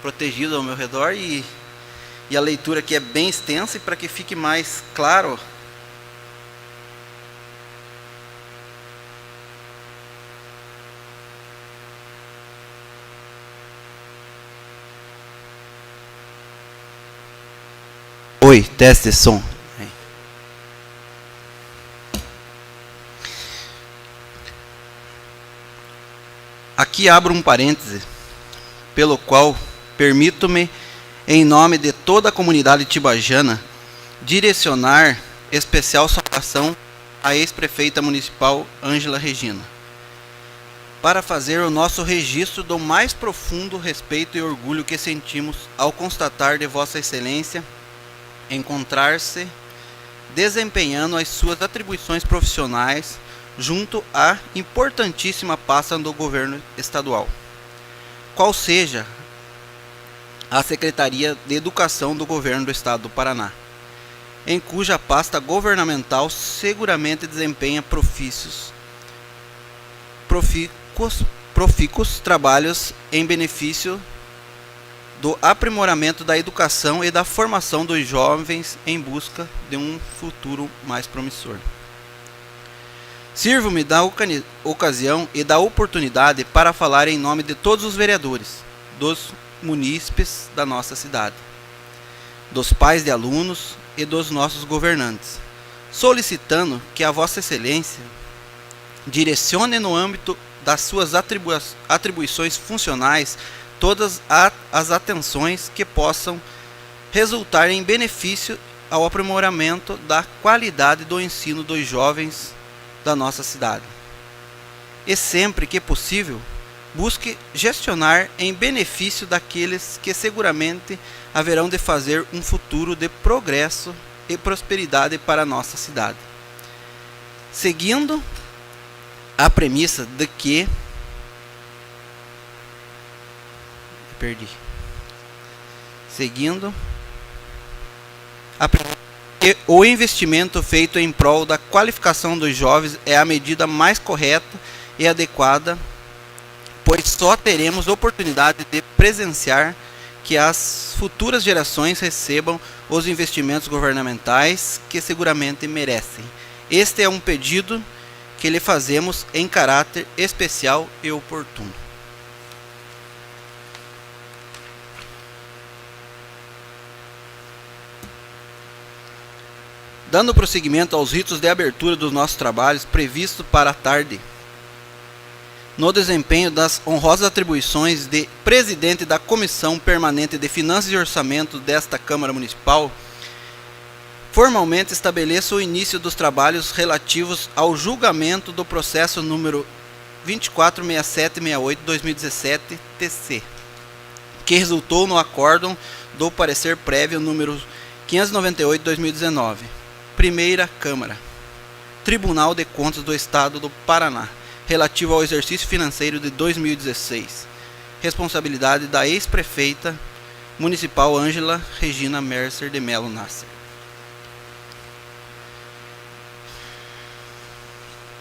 protegido ao meu redor e a leitura aqui é bem extensa, e para que fique mais claro, oi, teste de som. Aqui abro um parêntese, pelo qual permito-me, em nome de toda a comunidade tibajana, direcionar especial saudação à ex-prefeita municipal Ângela Regina, para fazer o nosso registro do mais profundo respeito e orgulho que sentimos ao constatar de Vossa Excelência encontrar-se desempenhando as suas atribuições profissionais junto à importantíssima pasta do governo estadual, qual seja a Secretaria de Educação do Governo do Estado do Paraná, em cuja pasta governamental seguramente desempenha profícuos trabalhos em benefício do aprimoramento da educação e da formação dos jovens em busca de um futuro mais promissor. Sirvo-me da ocasião e da oportunidade para falar em nome de todos os vereadores, dos munícipes da nossa cidade, dos pais de alunos e dos nossos governantes, solicitando que a Vossa Excelência direcione no âmbito das suas atribuições funcionais todas as atenções que possam resultar em benefício ao aprimoramento da qualidade do ensino dos jovens da nossa cidade. E sempre que possível, busque gestionar em benefício daqueles que seguramente haverão de fazer um futuro de progresso e prosperidade para a nossa cidade. Seguindo a premissa de que o investimento feito em prol da qualificação dos jovens é a medida mais correta e adequada, pois só teremos oportunidade de presenciar que as futuras gerações recebam os investimentos governamentais que seguramente merecem. Este é um pedido que lhe fazemos em caráter especial e oportuno. Dando prosseguimento aos ritos de abertura dos nossos trabalhos previstos para a tarde, no desempenho das honrosas atribuições de presidente da Comissão Permanente de Finanças e Orçamento desta Câmara Municipal, formalmente estabeleço o início dos trabalhos relativos ao julgamento do processo número 246768-2017-TC, que resultou no acórdão do parecer prévio número 598-2019. Primeira Câmara, Tribunal de Contas do Estado do Paraná, relativo ao exercício financeiro de 2016. Responsabilidade da ex-prefeita municipal Ângela Regina Mercer de Melo Nasser.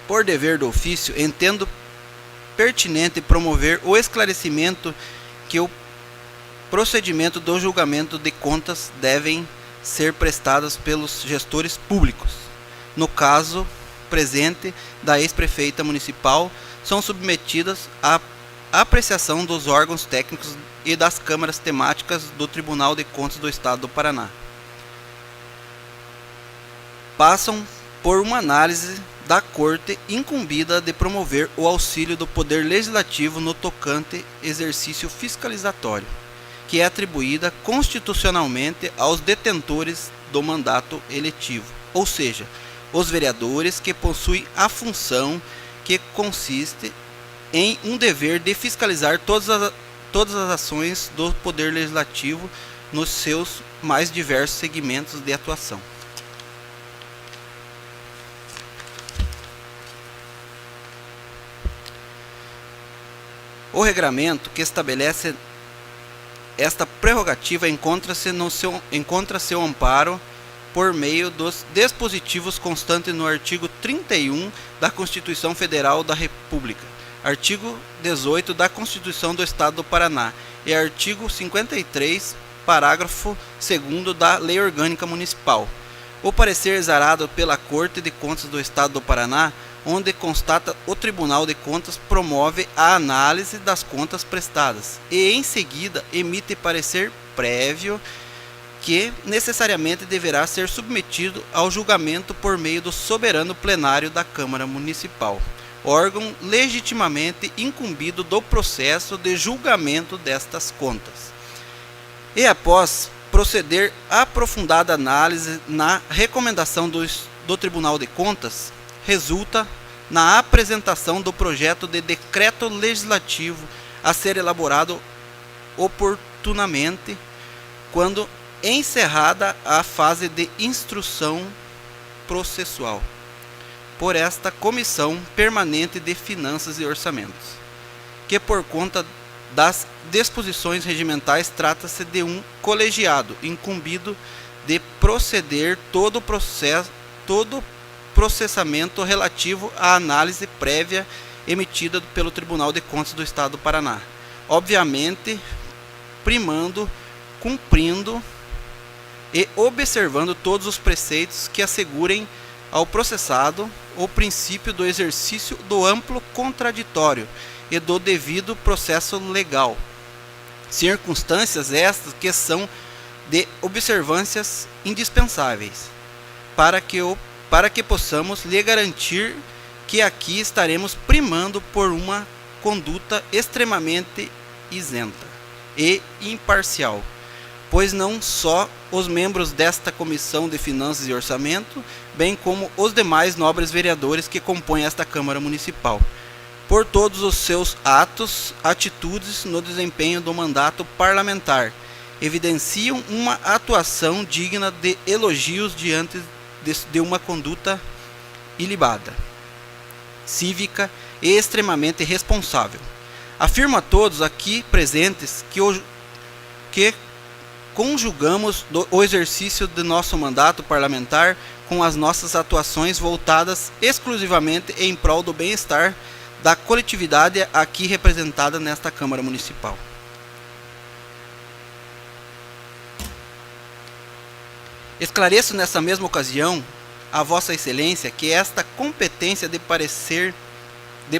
Por dever do ofício, entendo pertinente promover o esclarecimento que o procedimento do julgamento de contas devem ser prestadas pelos gestores públicos. No caso presente da ex-prefeita municipal, são submetidas à apreciação dos órgãos técnicos e das câmaras temáticas do Tribunal de Contas do Estado do Paraná. Passam por uma análise da Corte incumbida de promover o auxílio do Poder Legislativo no tocante exercício fiscalizatório, que é atribuída constitucionalmente aos detentores do mandato eletivo, ou seja, os vereadores que possuem a função que consiste em um dever de fiscalizar todas as ações do Poder Legislativo nos seus mais diversos segmentos de atuação. O regramento que estabelece esta prerrogativa encontra seu amparo por meio dos dispositivos constantes no artigo 31 da Constituição Federal da República, artigo 18 da Constituição do Estado do Paraná e artigo 53, parágrafo 2º da Lei Orgânica Municipal. O parecer exarado pela Corte de Contas do Estado do Paraná, onde constata o Tribunal de Contas promove a análise das contas prestadas e, em seguida, emite parecer prévio que necessariamente deverá ser submetido ao julgamento por meio do soberano plenário da Câmara Municipal, órgão legitimamente incumbido do processo de julgamento destas contas. E após proceder aprofundada análise na recomendação do Tribunal de Contas, resulta na apresentação do projeto de decreto legislativo a ser elaborado oportunamente quando encerrada a fase de instrução processual por esta Comissão Permanente de Finanças e Orçamentos, que por conta das disposições regimentais trata-se de um colegiado incumbido de proceder todo processamento relativo à análise prévia emitida pelo Tribunal de Contas do Estado do Paraná, obviamente cumprindo e observando todos os preceitos que assegurem ao processado o princípio do exercício do amplo contraditório e do devido processo legal. Circunstâncias estas que são de observâncias indispensáveis para que possamos lhe garantir que aqui estaremos primando por uma conduta extremamente isenta e imparcial, pois não só os membros desta Comissão de Finanças e Orçamento, bem como os demais nobres vereadores que compõem esta Câmara Municipal, por todos os seus atitudes no desempenho do mandato parlamentar, evidenciam uma atuação digna de elogios diante de uma conduta ilibada, cívica e extremamente responsável. Afirmo a todos aqui presentes que conjugamos o exercício de nosso mandato parlamentar com as nossas atuações voltadas exclusivamente em prol do bem-estar da coletividade aqui representada nesta Câmara Municipal. Esclareço nessa mesma ocasião a Vossa Excelência que esta competência de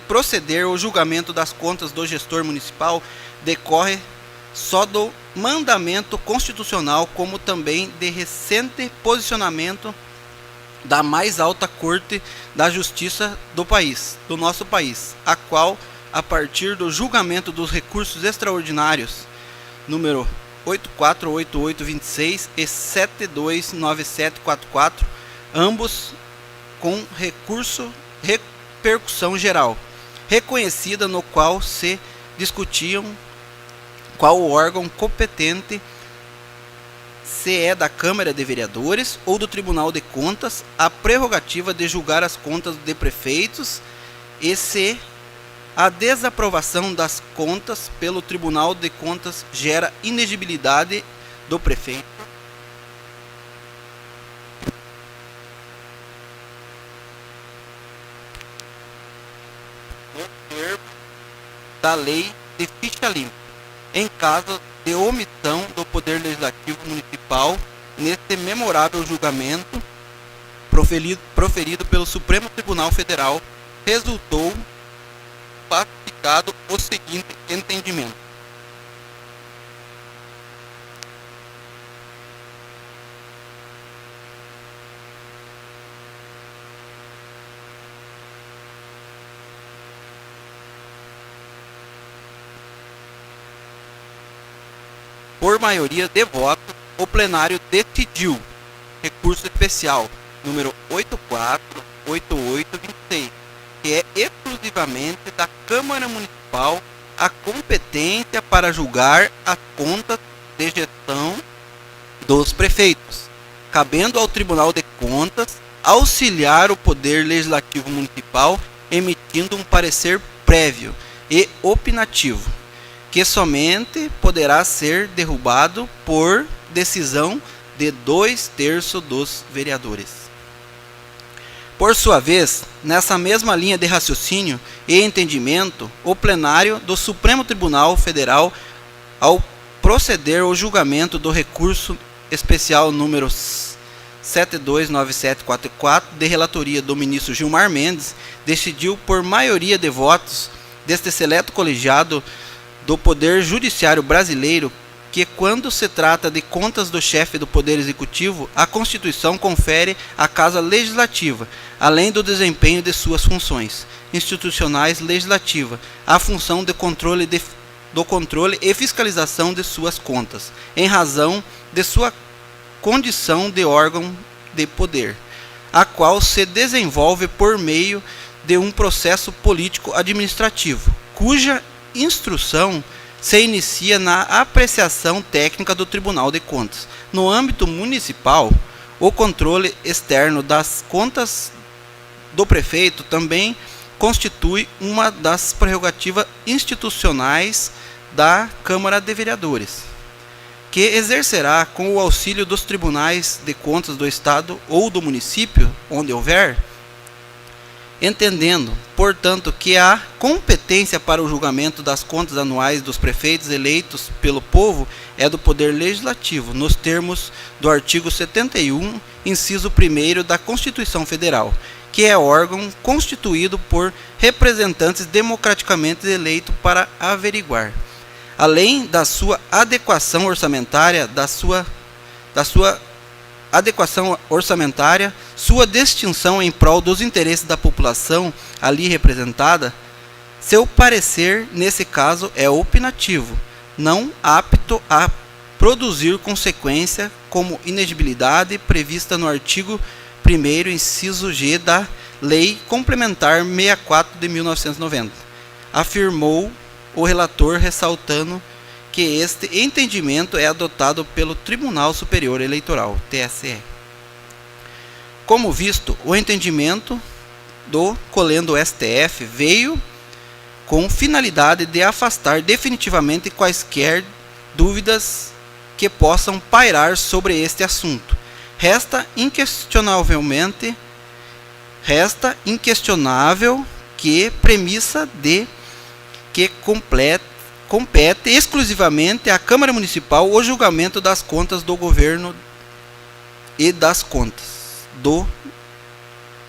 proceder ao julgamento das contas do gestor municipal decorre só do mandamento constitucional, como também de recente posicionamento da mais alta Corte da Justiça do nosso país, a qual, a partir do julgamento dos recursos extraordinários número 848826 e 729744, ambos com repercussão geral, reconhecida, no qual se discutiam qual o órgão competente, se é da Câmara de Vereadores ou do Tribunal de Contas, a prerrogativa de julgar as contas de prefeitos e se a desaprovação das contas pelo Tribunal de Contas gera inegibilidade do prefeito, no termo da lei de ficha limpa, em caso de omissão do Poder Legislativo Municipal neste memorável julgamento proferido pelo Supremo Tribunal Federal, resultou pacificado o seguinte entendimento. Por maioria de votos, o plenário decidiu recurso especial número 848826, que é exclusivamente da Câmara Municipal a competência para julgar as contas de gestão dos prefeitos, cabendo ao Tribunal de Contas auxiliar o Poder Legislativo Municipal emitindo um parecer prévio e opinativo, que somente poderá ser derrubado por decisão de 2/3 dos vereadores. Por sua vez, nessa mesma linha de raciocínio e entendimento, o plenário do Supremo Tribunal Federal, ao proceder ao julgamento do recurso especial número 729744, de relatoria do ministro Gilmar Mendes, decidiu por maioria de votos deste seleto colegiado do Poder Judiciário brasileiro que, quando se trata de contas do chefe do Poder Executivo, a Constituição confere à Casa Legislativa, além do desempenho de suas funções institucionais legislativas, a função de controle e fiscalização de suas contas, em razão de sua condição de órgão de poder, a qual se desenvolve por meio de um processo político-administrativo, cuja instrução se inicia na apreciação técnica do Tribunal de Contas. No âmbito municipal, o controle externo das contas do prefeito também constitui uma das prerrogativas institucionais da Câmara de Vereadores, que exercerá com o auxílio dos tribunais de contas do Estado ou do município, onde houver, entendendo, portanto, que a competência para o julgamento das contas anuais dos prefeitos eleitos pelo povo é do Poder Legislativo, nos termos do artigo 71, inciso 1º da Constituição Federal, que é órgão constituído por representantes democraticamente eleitos para averiguar, além da sua adequação orçamentária, sua distinção em prol dos interesses da população ali representada, seu parecer, nesse caso, é opinativo, não apto a produzir consequência como inexigibilidade prevista no artigo 1º, inciso G da Lei Complementar 64 de 1990, afirmou o relator, ressaltando que este entendimento é adotado pelo Tribunal Superior Eleitoral, TSE. Como visto, o entendimento do colendo STF veio com finalidade de afastar definitivamente quaisquer dúvidas que possam pairar sobre este assunto. Resta inquestionável que premissa de que compete exclusivamente à Câmara Municipal o julgamento das contas do governo e das contas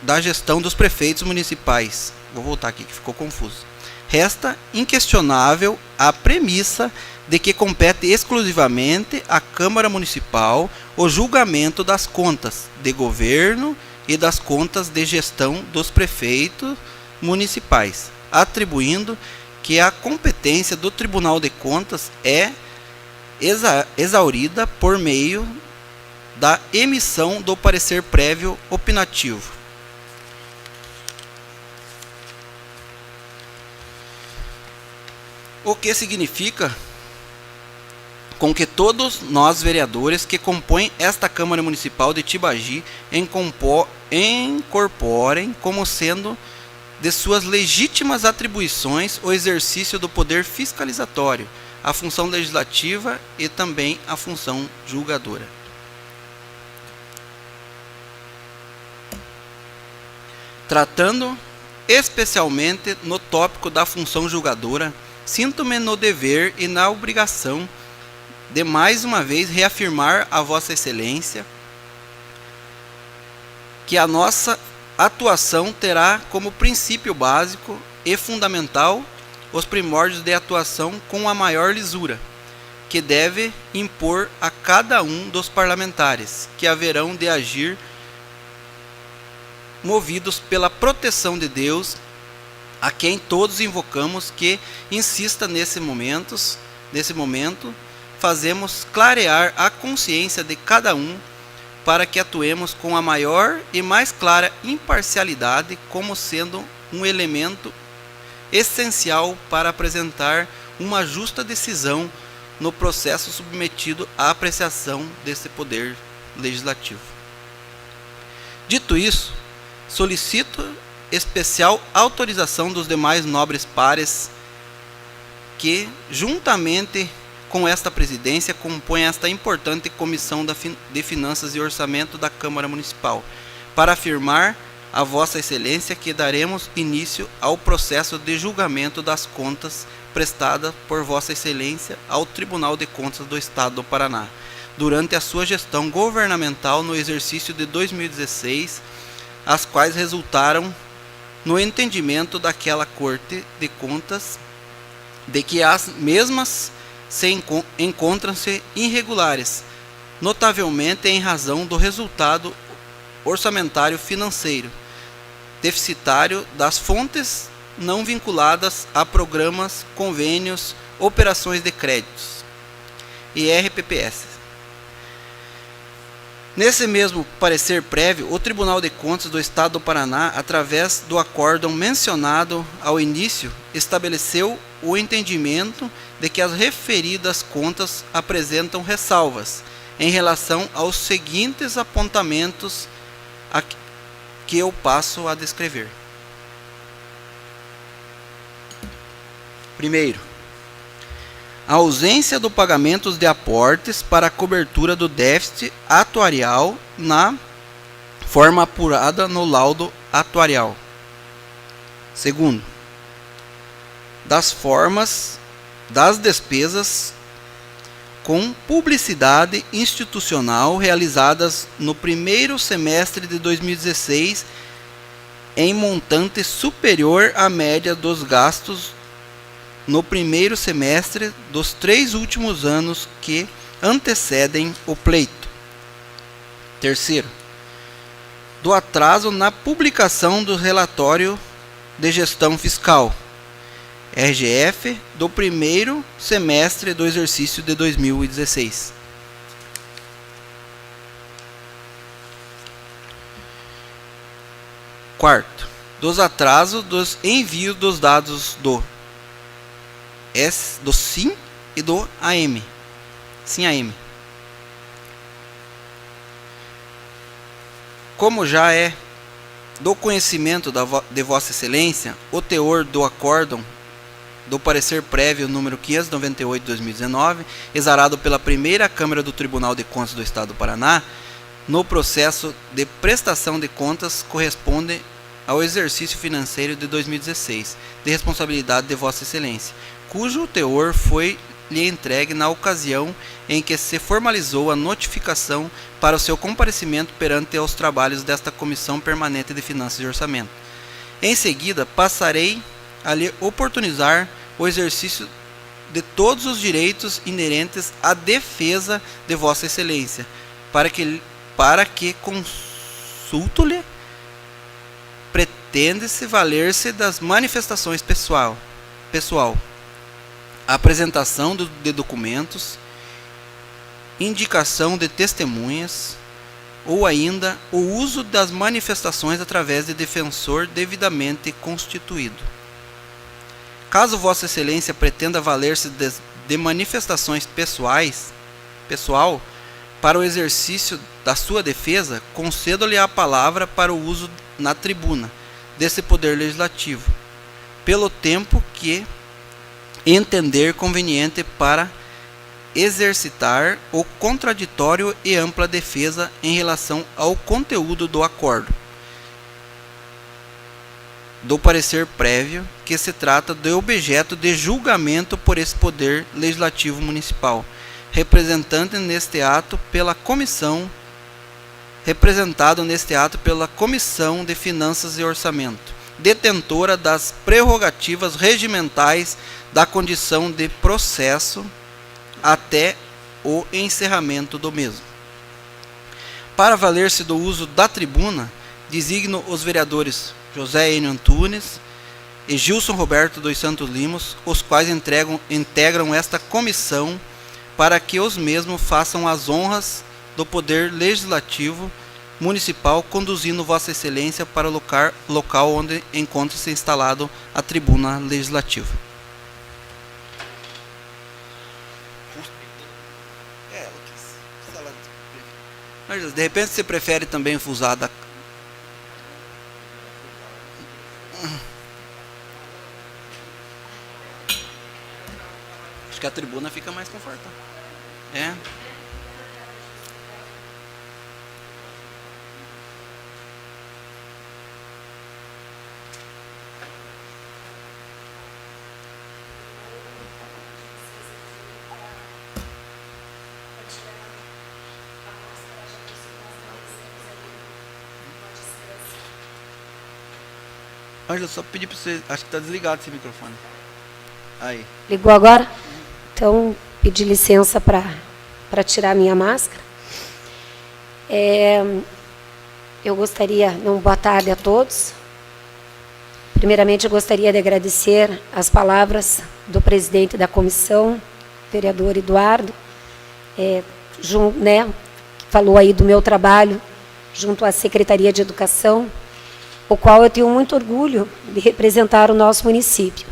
da gestão dos prefeitos municipais. Vou voltar aqui que ficou confuso. Resta inquestionável a premissa de que compete exclusivamente à Câmara Municipal o julgamento das contas de governo e das contas de gestão dos prefeitos municipais, atribuindo que a competência do Tribunal de Contas é exaurida por meio da emissão do parecer prévio opinativo. O que significa com que todos nós vereadores que compõem esta Câmara Municipal de Tibagi incorporem como sendo de suas legítimas atribuições o exercício do poder fiscalizatório, a função legislativa e também a função julgadora. Tratando especialmente no tópico da função julgadora, sinto-me no dever e na obrigação de mais uma vez reafirmar a Vossa Excelência que a nossa atuação terá como princípio básico e fundamental os primórdios de atuação com a maior lisura, que deve impor a cada um dos parlamentares, que haverão de agir movidos pela proteção de Deus, a quem todos invocamos que insista nesse momento, fazemos clarear a consciência de cada um para que atuemos com a maior e mais clara imparcialidade, como sendo um elemento essencial para apresentar uma justa decisão no processo submetido à apreciação desse poder legislativo. Dito isso, solicito especial autorização dos demais nobres pares que, juntamente com esta presidência, compõem esta importante Comissão de Finanças e Orçamento da Câmara Municipal, para afirmar a Vossa Excelência que daremos início ao processo de julgamento das contas prestada por Vossa Excelência ao Tribunal de Contas do Estado do Paraná, durante a sua gestão governamental no exercício de 2016, as quais resultaram no entendimento daquela Corte de Contas de que as mesmas encontram-se irregulares, notavelmente em razão do resultado orçamentário financeiro deficitário das fontes não vinculadas a programas, convênios, operações de créditos e RPPS. Nesse mesmo parecer prévio, o Tribunal de Contas do Estado do Paraná, através do acórdão mencionado ao início, estabeleceu o entendimento de que as referidas contas apresentam ressalvas em relação aos seguintes apontamentos que eu passo a descrever. Primeiro, a ausência do pagamento de aportes para a cobertura do déficit atuarial na forma apurada no laudo atuarial. Segundo, das formas das despesas com publicidade institucional realizadas no primeiro semestre de 2016 em montante superior à média dos gastos no primeiro semestre dos 3 últimos anos que antecedem o pleito. Terceiro, do atraso na publicação do relatório de gestão fiscal, RGF, do primeiro semestre do exercício de 2016. Quarto, dos atrasos dos envios dos dados do SIM e do AM. SIM-AM. Como já é do conhecimento de Vossa Excelência, o teor do acórdão do parecer prévio número 598 de 2019, exarado pela primeira Câmara do Tribunal de Contas do Estado do Paraná, no processo de prestação de contas corresponde ao exercício financeiro de 2016, de responsabilidade de Vossa Excelência, cujo teor foi lhe entregue na ocasião em que se formalizou a notificação para o seu comparecimento perante os trabalhos desta Comissão Permanente de Finanças e Orçamento. Em seguida, passarei a lhe oportunizar o exercício de todos os direitos inerentes à defesa de Vossa Excelência, para que consulto-lhe pretende-se valer-se das manifestações pessoal, a apresentação de documentos, indicação de testemunhas, ou ainda o uso das manifestações através de defensor devidamente constituído. Caso Vossa Excelência pretenda valer-se de manifestações pessoal, para o exercício da sua defesa, concedo-lhe a palavra para o uso na tribuna desse Poder Legislativo, pelo tempo que entender conveniente para exercitar o contraditório e ampla defesa em relação ao conteúdo do acordo do parecer prévio, que se trata de objeto de julgamento por esse Poder Legislativo Municipal, representado neste ato pela Comissão de Finanças e Orçamento, detentora das prerrogativas regimentais da condição de processo até o encerramento do mesmo. Para valer-se do uso da tribuna, designo os vereadores José Enio Antunes e Gilson Roberto dos Santos Limos, os quais integram esta comissão, para que os mesmos façam as honras do Poder Legislativo Municipal, conduzindo Vossa Excelência para o local onde encontra-se instalado a tribuna legislativa. De repente você prefere também usar da... Acho que a tribuna fica mais confortável. É. Ângela, só pedir para você, acho que está desligado esse microfone. Aí. Ligou agora? Então, pedi licença para tirar a minha máscara. Eu gostaria, boa tarde a todos. Primeiramente, eu gostaria de agradecer as palavras do presidente da comissão, vereador Eduardo, que falou aí do meu trabalho junto à Secretaria de Educação, o qual eu tenho muito orgulho de representar o nosso município.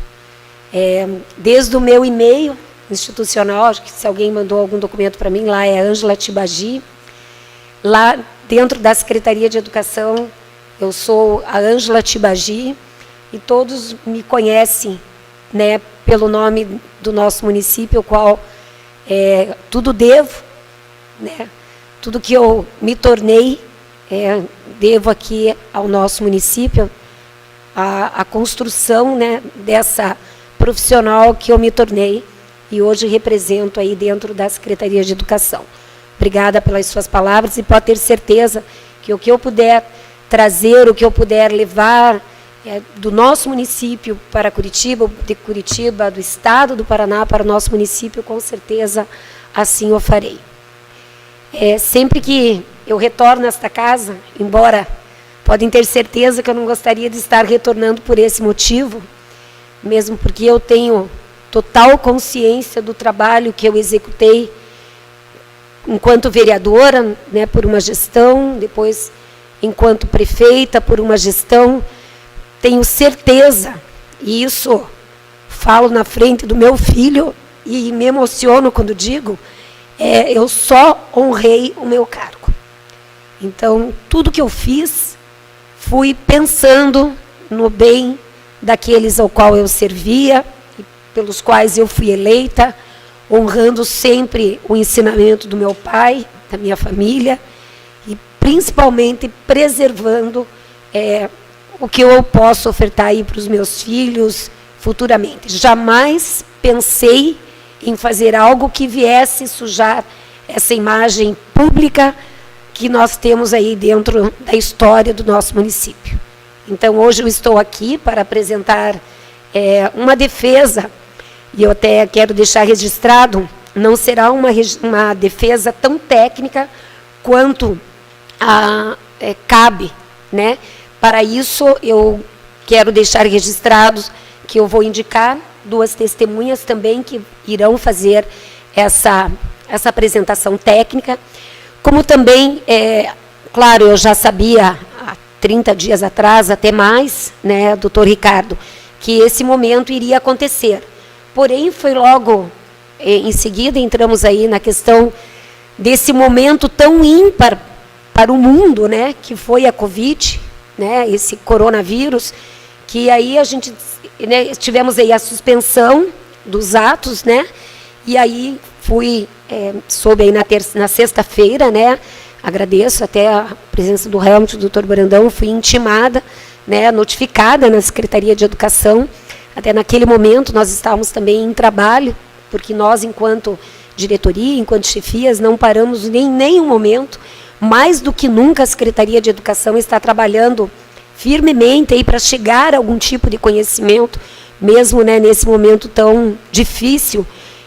Desde o meu e-mail institucional, acho que se alguém mandou algum documento para mim, lá é Ângela Tibagi. Lá dentro da Secretaria de Educação, eu sou a Ângela Tibagi, e todos me conhecem, né, pelo nome do nosso município, o qual tudo devo, né, tudo que eu me tornei, devo aqui ao nosso município, a construção, né, dessa profissional que eu me tornei e hoje represento aí dentro da Secretaria de Educação. Obrigada pelas suas palavras e pode ter certeza que o que eu puder trazer, o que eu puder levar do nosso município para Curitiba, de Curitiba, do estado do Paraná para o nosso município, com certeza assim o farei. Sempre que eu retorno a esta casa, embora podem ter certeza que eu não gostaria de estar retornando por esse motivo, mesmo porque eu tenho total consciência do trabalho que eu executei enquanto vereadora, né, por uma gestão, depois enquanto prefeita por uma gestão. Tenho certeza, e isso falo na frente do meu filho, e me emociono quando digo, eu só honrei o meu cargo. Então, tudo que eu fiz, fui pensando no bem daqueles ao qual eu servia, pelos quais eu fui eleita, honrando sempre o ensinamento do meu pai, da minha família, e principalmente preservando o que eu posso ofertar aí para os meus filhos futuramente. Jamais pensei em fazer algo que viesse sujar essa imagem pública que nós temos aí dentro da história do nosso município. Então, hoje eu estou aqui para apresentar uma defesa, e eu até quero deixar registrado, não será uma defesa tão técnica quanto cabe, né? Para isso, eu quero deixar registrados que eu vou indicar 2 testemunhas também que irão fazer essa apresentação técnica, como também, claro, eu já sabia há 30 dias atrás, até mais, né, doutor Ricardo, que esse momento iria acontecer. Porém, foi logo em seguida, entramos aí na questão desse momento tão ímpar para o mundo, né, que foi a Covid, né, esse coronavírus, que aí a gente, né, tivemos aí a suspensão dos atos, né, e aí soube aí na sexta-feira, né, agradeço até a presença do Helmut, do Dr. Brandão, fui intimada, né, notificada na Secretaria de Educação, até naquele momento nós estávamos também em trabalho, porque nós, enquanto diretoria, enquanto chefias, não paramos em nenhum momento. Mais do que nunca, a Secretaria de Educação está trabalhando firmemente aí para chegar a algum tipo de conhecimento, mesmo, né, nesse momento tão difícil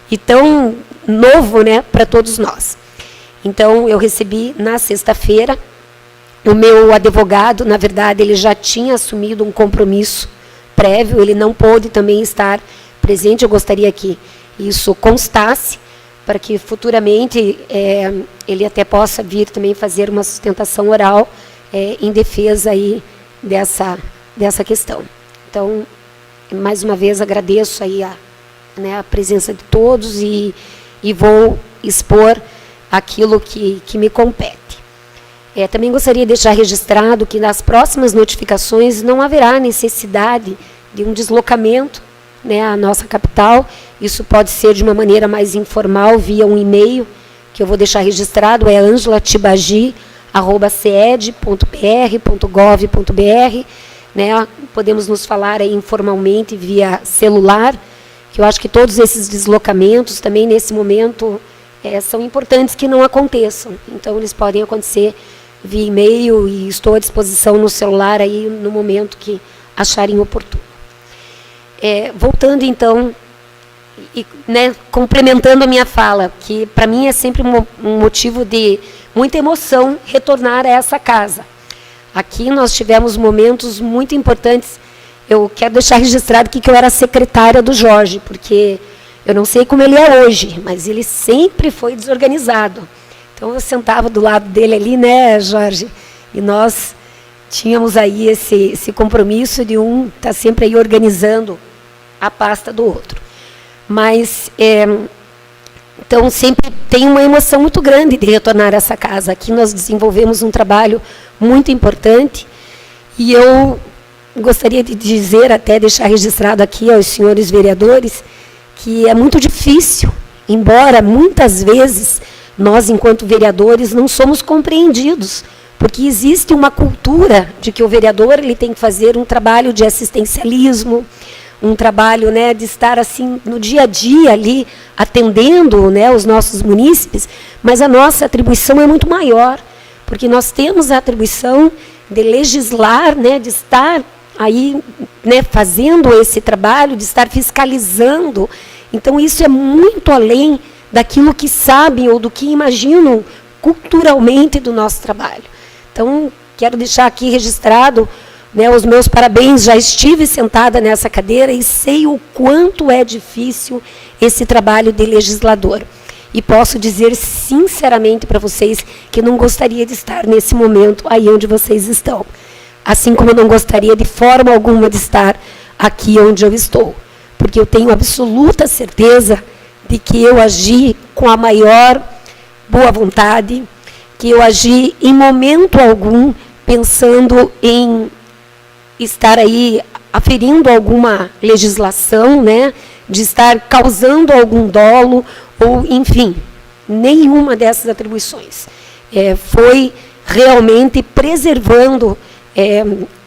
e tão novo, né, para todos nós. Então, eu recebi na sexta-feira, o meu advogado, na verdade, ele já tinha assumido um compromisso prévio, ele não pôde também estar presente, eu gostaria que isso constasse, para que futuramente ele até possa vir também fazer uma sustentação oral em defesa aí dessa questão. Então, mais uma vez, agradeço aí a presença de todos e vou expor aquilo que me compete. Também gostaria de deixar registrado que nas próximas notificações não haverá necessidade de um deslocamento, né, à nossa capital. Isso pode ser de uma maneira mais informal, via um e-mail, que eu vou deixar registrado, é angelatibagi@ced.pr.gov.br, né? Podemos nos falar aí informalmente via celular, que eu acho que todos esses deslocamentos também nesse momento são importantes que não aconteçam. Então, eles podem acontecer via e-mail e estou à disposição no celular aí no momento que acharem oportuno. Voltando, então, e, né, complementando a minha fala, que para mim é sempre um motivo de muita emoção retornar a essa casa. Aqui nós tivemos momentos muito importantes. Eu quero deixar registrado aqui que eu era secretária do Jorge, porque eu não sei como ele é hoje, mas ele sempre foi desorganizado. Então eu sentava do lado dele ali, né, Jorge? E nós tínhamos aí esse compromisso de um estar sempre aí organizando a pasta do outro. Mas, então, sempre tem uma emoção muito grande de retornar a essa casa. Aqui nós desenvolvemos um trabalho muito importante e eu gostaria de dizer, até deixar registrado aqui aos senhores vereadores, que é muito difícil, embora muitas vezes nós, enquanto vereadores, não somos compreendidos, porque existe uma cultura de que o vereador ele tem que fazer um trabalho de assistencialismo, um trabalho, né, de estar assim no dia a dia ali, atendendo, né, os nossos munícipes, mas a nossa atribuição é muito maior, porque nós temos a atribuição de legislar, né, de estar aí, né, fazendo esse trabalho, de estar fiscalizando. Então, isso é muito além daquilo que sabem ou do que imaginam culturalmente do nosso trabalho. Então, quero deixar aqui registrado, né, os meus parabéns. Já estive sentada nessa cadeira e sei o quanto é difícil esse trabalho de legislador. E posso dizer sinceramente para vocês que não gostaria de estar nesse momento aí onde vocês estão. Assim como eu não gostaria de forma alguma de estar aqui onde eu estou. Porque eu tenho absoluta certeza de que eu agi com a maior boa vontade, que eu agi em momento algum pensando em estar aí aferindo alguma legislação, né, de estar causando algum dolo, ou, enfim, nenhuma dessas atribuições. Foi realmente preservando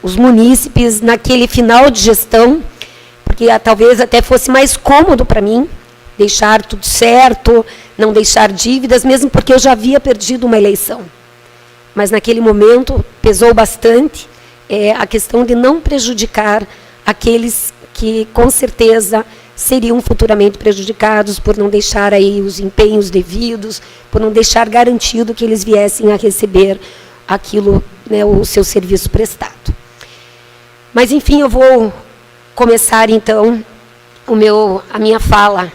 os munícipes naquele final de gestão, porque talvez até fosse mais cômodo para mim deixar tudo certo, não deixar dívidas, mesmo porque eu já havia perdido uma eleição. Mas naquele momento pesou bastante a questão de não prejudicar aqueles que, com certeza, seriam futuramente prejudicados por não deixar aí os empenhos devidos, por não deixar garantido que eles viessem a receber aquilo, né, o seu serviço prestado. Mas, enfim, eu vou começar, então, a minha fala,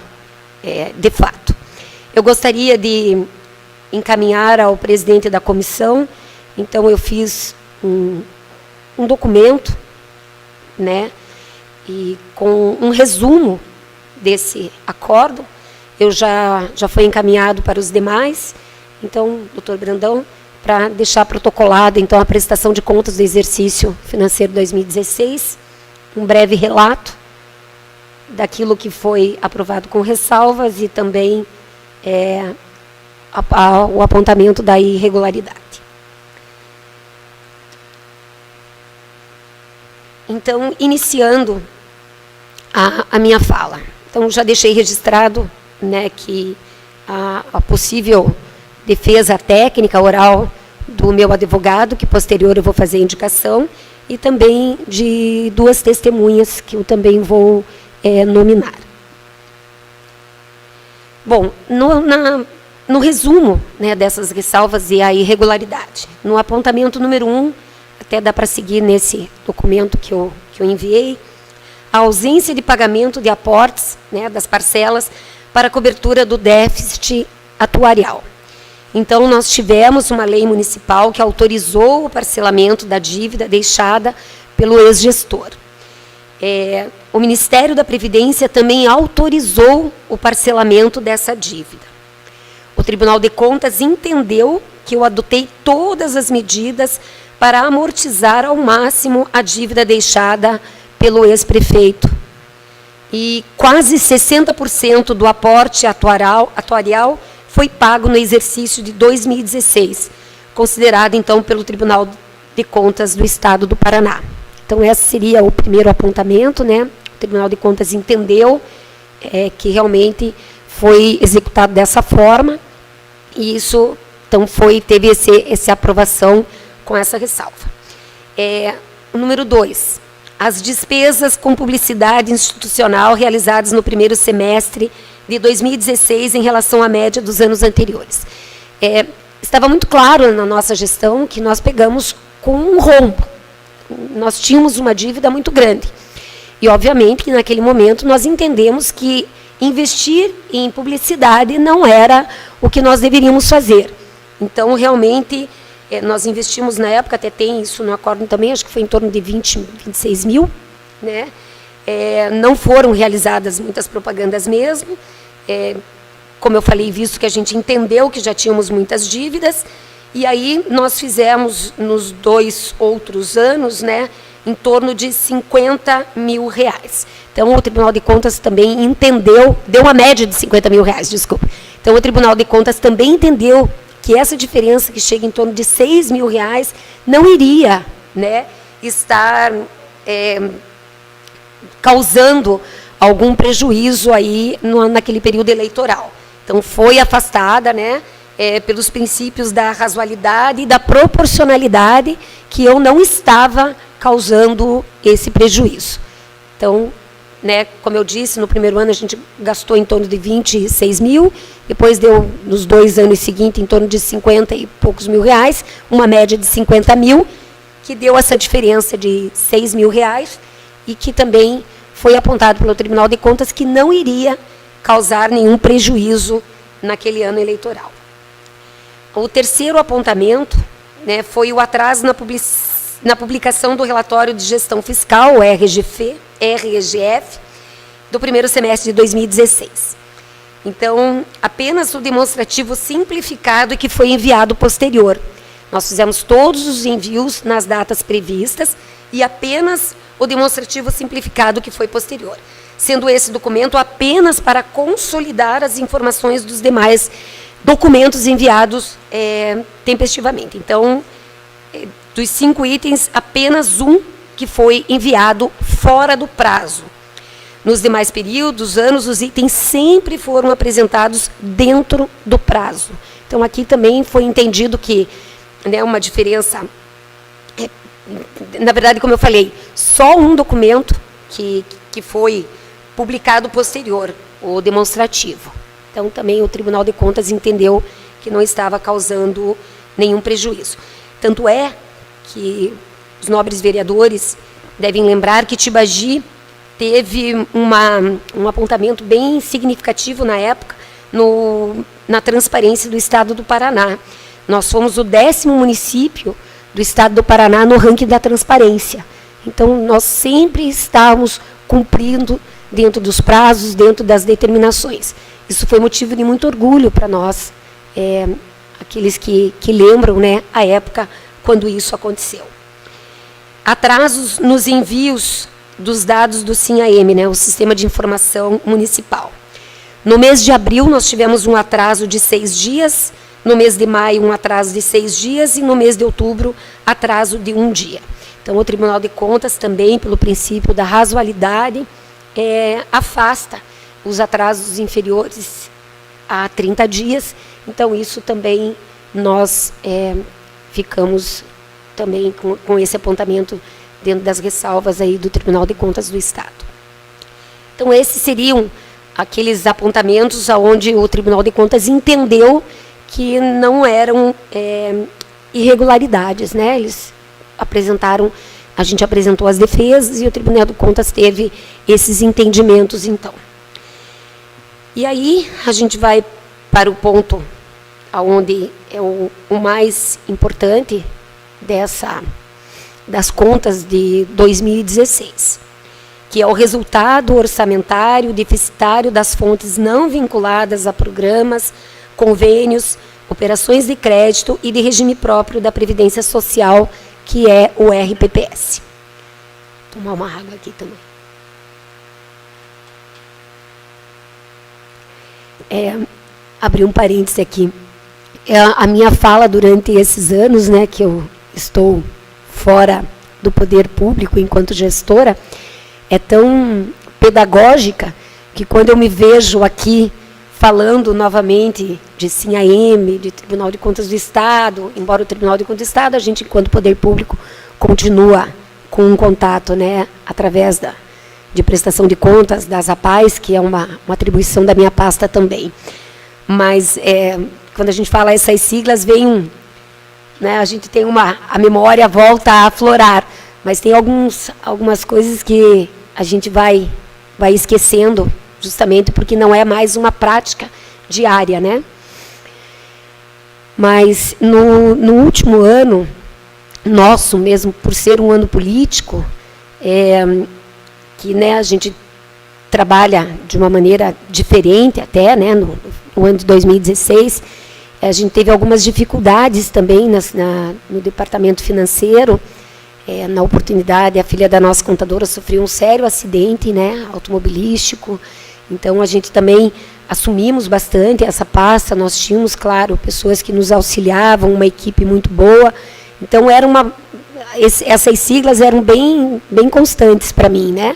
de fato. Eu gostaria de encaminhar ao presidente da comissão, então eu fiz um documento, né, e com um resumo desse acordo. Eu já foi encaminhado para os demais, então, doutor Brandão, para deixar protocolada, então, a prestação de contas do exercício financeiro 2016, um breve relato daquilo que foi aprovado com ressalvas e também o apontamento da irregularidade. Então, iniciando a minha fala. Então, já deixei registrado, né, que a possível defesa técnica oral do meu advogado, que posterior eu vou fazer a indicação, e também de duas testemunhas que eu também vou nominar. Bom, no resumo, né, dessas ressalvas e a irregularidade, no apontamento número 1, até dá para seguir nesse documento que eu enviei, a ausência de pagamento de aportes, né, das parcelas para cobertura do déficit atuarial. Então, nós tivemos uma lei municipal que autorizou o parcelamento da dívida deixada pelo ex-gestor. O Ministério da Previdência também autorizou o parcelamento dessa dívida. O Tribunal de Contas entendeu que eu adotei todas as medidas para amortizar ao máximo a dívida deixada pelo ex-prefeito. E quase 60% do aporte atuarial foi pago no exercício de 2016, considerado, então, pelo Tribunal de Contas do Estado do Paraná. Então, esse seria o primeiro apontamento, né? O Tribunal de Contas entendeu que realmente foi executado dessa forma, e isso, então, teve essa aprovação com essa ressalva. O número 2, as despesas com publicidade institucional realizadas no primeiro semestre de 2016 em relação à média dos anos anteriores. Estava muito claro na nossa gestão que nós pegamos com um rombo. Nós tínhamos uma dívida muito grande. E, obviamente, que naquele momento nós entendemos que investir em publicidade não era o que nós deveríamos fazer. Então, realmente, nós investimos na época, até tem isso no acórdão também, acho que foi em torno de 26 mil, né? Não foram realizadas muitas propagandas mesmo, como eu falei, visto que a gente entendeu que já tínhamos muitas dívidas, e aí nós fizemos, nos 2 outros anos, né, em torno de 50 mil reais. Então, o Tribunal de Contas também entendeu, deu uma média de 50 mil reais, desculpa. Então, o Tribunal de Contas também entendeu que essa diferença, que chega em torno de 6 mil reais, não iria, né, estar causando algum prejuízo aí naquele período eleitoral. Então, foi afastada, né, pelos princípios da razoabilidade e da proporcionalidade, que eu não estava causando esse prejuízo. Então, né, como eu disse, no primeiro ano a gente gastou em torno de 26 mil, depois deu, nos 2 anos seguintes, em torno de 50 e poucos mil reais, uma média de 50 mil, que deu essa diferença de 6 mil reais, e que também foi apontado pelo Tribunal de Contas que não iria causar nenhum prejuízo naquele ano eleitoral. O terceiro apontamento, né, foi o atraso na publicação do relatório de gestão fiscal, o RGF, do primeiro semestre de 2016. Então, apenas o demonstrativo simplificado que foi enviado posterior. Nós fizemos todos os envios nas datas previstas e apenas o demonstrativo simplificado que foi posterior, sendo esse documento apenas para consolidar as informações dos demais documentos enviados tempestivamente. Então, dos 5 itens, apenas um que foi enviado fora do prazo. Nos demais períodos, anos, os itens sempre foram apresentados dentro do prazo. Então, aqui também foi entendido que, né, uma diferença, na verdade, como eu falei, só um documento que foi publicado posterior, o demonstrativo. Então, também o Tribunal de Contas entendeu que não estava causando nenhum prejuízo. Tanto é que os nobres vereadores devem lembrar que Tibagi teve um apontamento bem significativo na época na transparência do Estado do Paraná. Nós fomos o 10º município do Estado do Paraná no ranking da transparência. Então, nós sempre estávamos cumprindo dentro dos prazos, dentro das determinações. Isso foi motivo de muito orgulho para nós, aqueles que lembram, né, a época quando isso aconteceu. Atrasos nos envios dos dados do SINAM, né, o Sistema de Informação Municipal. No mês de abril, nós tivemos um atraso de 6 dias, no mês de maio, um atraso de 6 dias, e no mês de outubro, atraso de 1 dia. Então, o Tribunal de Contas também, pelo princípio da razoabilidade, afasta os atrasos inferiores a 30 dias. Então, isso também nós ficamos também com esse apontamento dentro das ressalvas aí do Tribunal de Contas do Estado. Então, esses seriam aqueles apontamentos onde o Tribunal de Contas entendeu que não eram irregularidades, né? Eles apresentaram, a gente apresentou as defesas e o Tribunal de Contas teve esses entendimentos, então. E aí, a gente vai para o ponto onde é o mais importante das contas de 2016, que é o resultado orçamentário deficitário das fontes não vinculadas a programas, convênios, operações de crédito e de regime próprio da Previdência Social, que é o RPPS. Vou tomar uma água aqui também. Abrir um parêntese aqui. A minha fala durante esses anos, né, que eu estou fora do poder público enquanto gestora, é tão pedagógica que quando eu me vejo aqui falando novamente de SINAM, de Tribunal de Contas do Estado, embora o Tribunal de Contas do Estado, a gente, enquanto poder público, continua com um contato, né, através de prestação de contas das APAES, que é uma atribuição da minha pasta também. Mas, quando a gente fala essas siglas, vem né, a gente tem a memória volta a aflorar, mas tem algumas coisas que a gente vai esquecendo, justamente porque não é mais uma prática diária, né? Mas no último ano, nosso mesmo, por ser um ano político, que né, a gente trabalha de uma maneira diferente até, né, no ano de 2016, a gente teve algumas dificuldades também no departamento financeiro. Na oportunidade, a filha da nossa contadora sofreu um sério acidente, né, automobilístico. Então, a gente também assumimos bastante essa pasta. Nós tínhamos, claro, pessoas que nos auxiliavam, uma equipe muito boa. Então, essas siglas eram bem constantes para mim, né?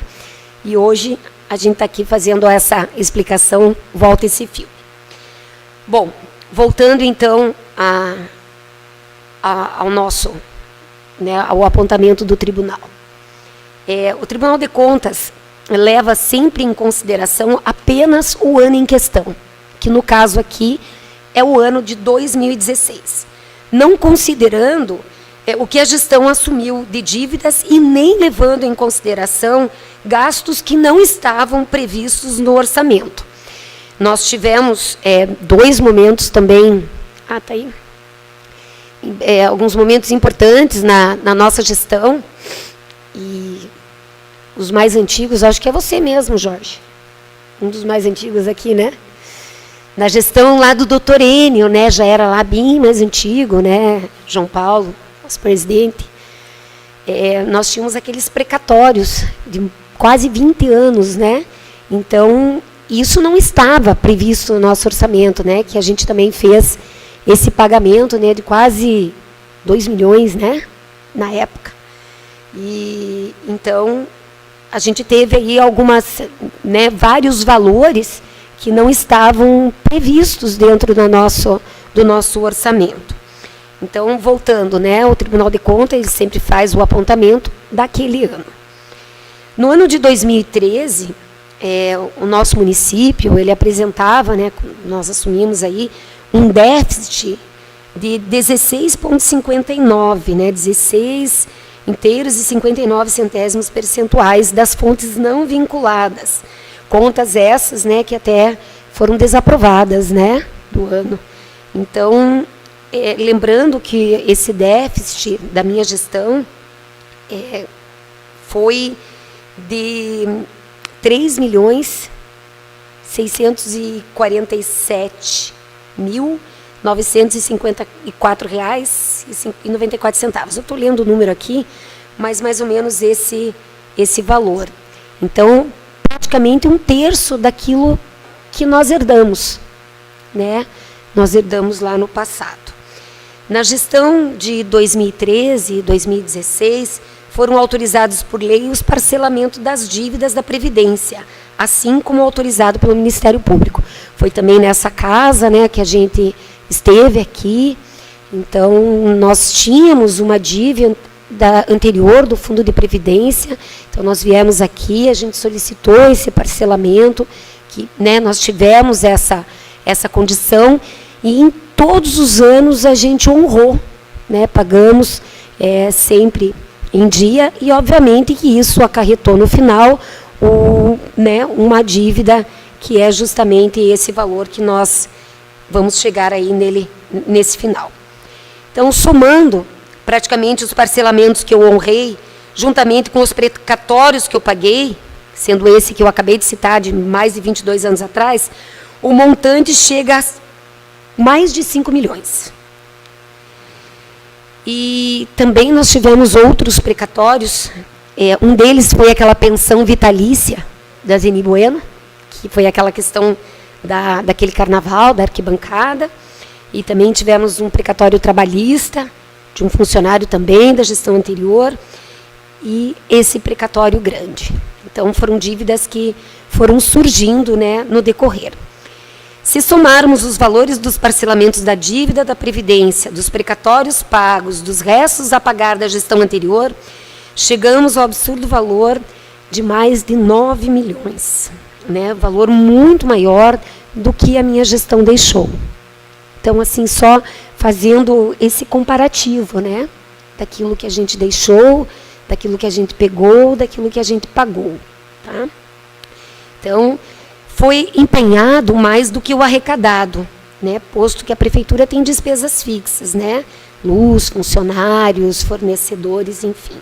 E hoje a gente está aqui fazendo essa explicação, volta esse fio. Bom, voltando então ao nosso, né, ao apontamento do tribunal. O Tribunal de Contas leva sempre em consideração apenas o ano em questão, que no caso aqui é o ano de 2016, não considerando o que a gestão assumiu de dívidas e nem levando em consideração gastos que não estavam previstos no orçamento. Nós tivemos 2 momentos também, tá aí, alguns momentos importantes na nossa gestão, e os mais antigos, acho que é você mesmo, Jorge, um dos mais antigos aqui, né? Na gestão lá do doutor Enio, né? Já era lá bem mais antigo, né? João Paulo, nosso presidente. Nós tínhamos aqueles precatórios de quase 20 anos, né? Então, isso não estava previsto no nosso orçamento, né? Que a gente também fez esse pagamento, né? De quase 2 milhões, né? Na época. E, então, a gente teve aí né, vários valores que não estavam previstos dentro do nosso orçamento. Então, voltando, né, o Tribunal de Contas ele sempre faz o apontamento daquele ano. No ano de 2013, o nosso município ele apresentava, né, nós assumimos aí um déficit de 16,59, né, 16 inteiros e 59 centésimos percentuais das fontes não vinculadas. Contas essas, né, que até foram desaprovadas, né, do ano. Então, lembrando que esse déficit da minha gestão foi de R$ 3.647.954,94. Eu estou lendo o número aqui, mas mais ou menos esse valor. Então, praticamente 1/3 daquilo que nós herdamos, né? Nós herdamos lá no passado. Na gestão de 2013 e 2016, foram autorizados por lei os parcelamentos das dívidas da Previdência, assim como autorizado pelo Ministério Público. Foi também nessa casa, né, que a gente esteve aqui. Então, nós tínhamos uma dívida anterior do Fundo de Previdência. Então, nós viemos aqui, a gente solicitou esse parcelamento, que, né, nós tivemos essa condição, e em todos os anos a gente honrou, né, pagamos sempre em dia, e obviamente que isso acarretou no final né, uma dívida que é justamente esse valor que nós vamos chegar aí nesse final. Então, somando praticamente os parcelamentos que eu honrei, juntamente com os precatórios que eu paguei, sendo esse que eu acabei de citar, de mais de 22 anos atrás, o montante chega a mais de 5 milhões. E também nós tivemos outros precatórios. Um deles foi aquela pensão vitalícia da Zeni Bueno, que foi aquela questão daquele carnaval, da arquibancada. E também tivemos um precatório trabalhista, de um funcionário também da gestão anterior, e esse precatório grande. Então, foram dívidas que foram surgindo, né, no decorrer. Se somarmos os valores dos parcelamentos da dívida da Previdência, dos precatórios pagos, dos restos a pagar da gestão anterior, chegamos ao absurdo valor de mais de 9 milhões, né? Valor muito maior do que a minha gestão deixou. Então, assim, só fazendo esse comparativo, né? Daquilo que a gente deixou, daquilo que a gente pegou, daquilo que a gente pagou. Tá? Então, foi empenhado mais do que o arrecadado, né? Posto que a prefeitura tem despesas fixas, né? Luz, funcionários, fornecedores, enfim.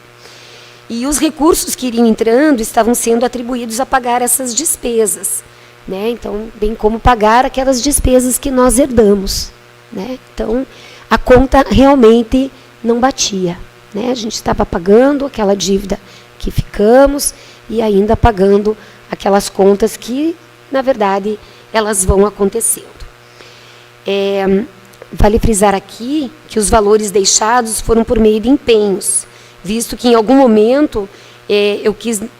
E os recursos que iriam entrando estavam sendo atribuídos a pagar essas despesas, né? Então, bem como pagar aquelas despesas que nós herdamos, né? Então, a conta realmente não batia, né? A gente estava pagando aquela dívida que ficamos e ainda pagando aquelas contas que, na verdade, elas vão acontecendo. Vale frisar aqui que os valores deixados foram por meio de empenhos, visto que em algum momento eu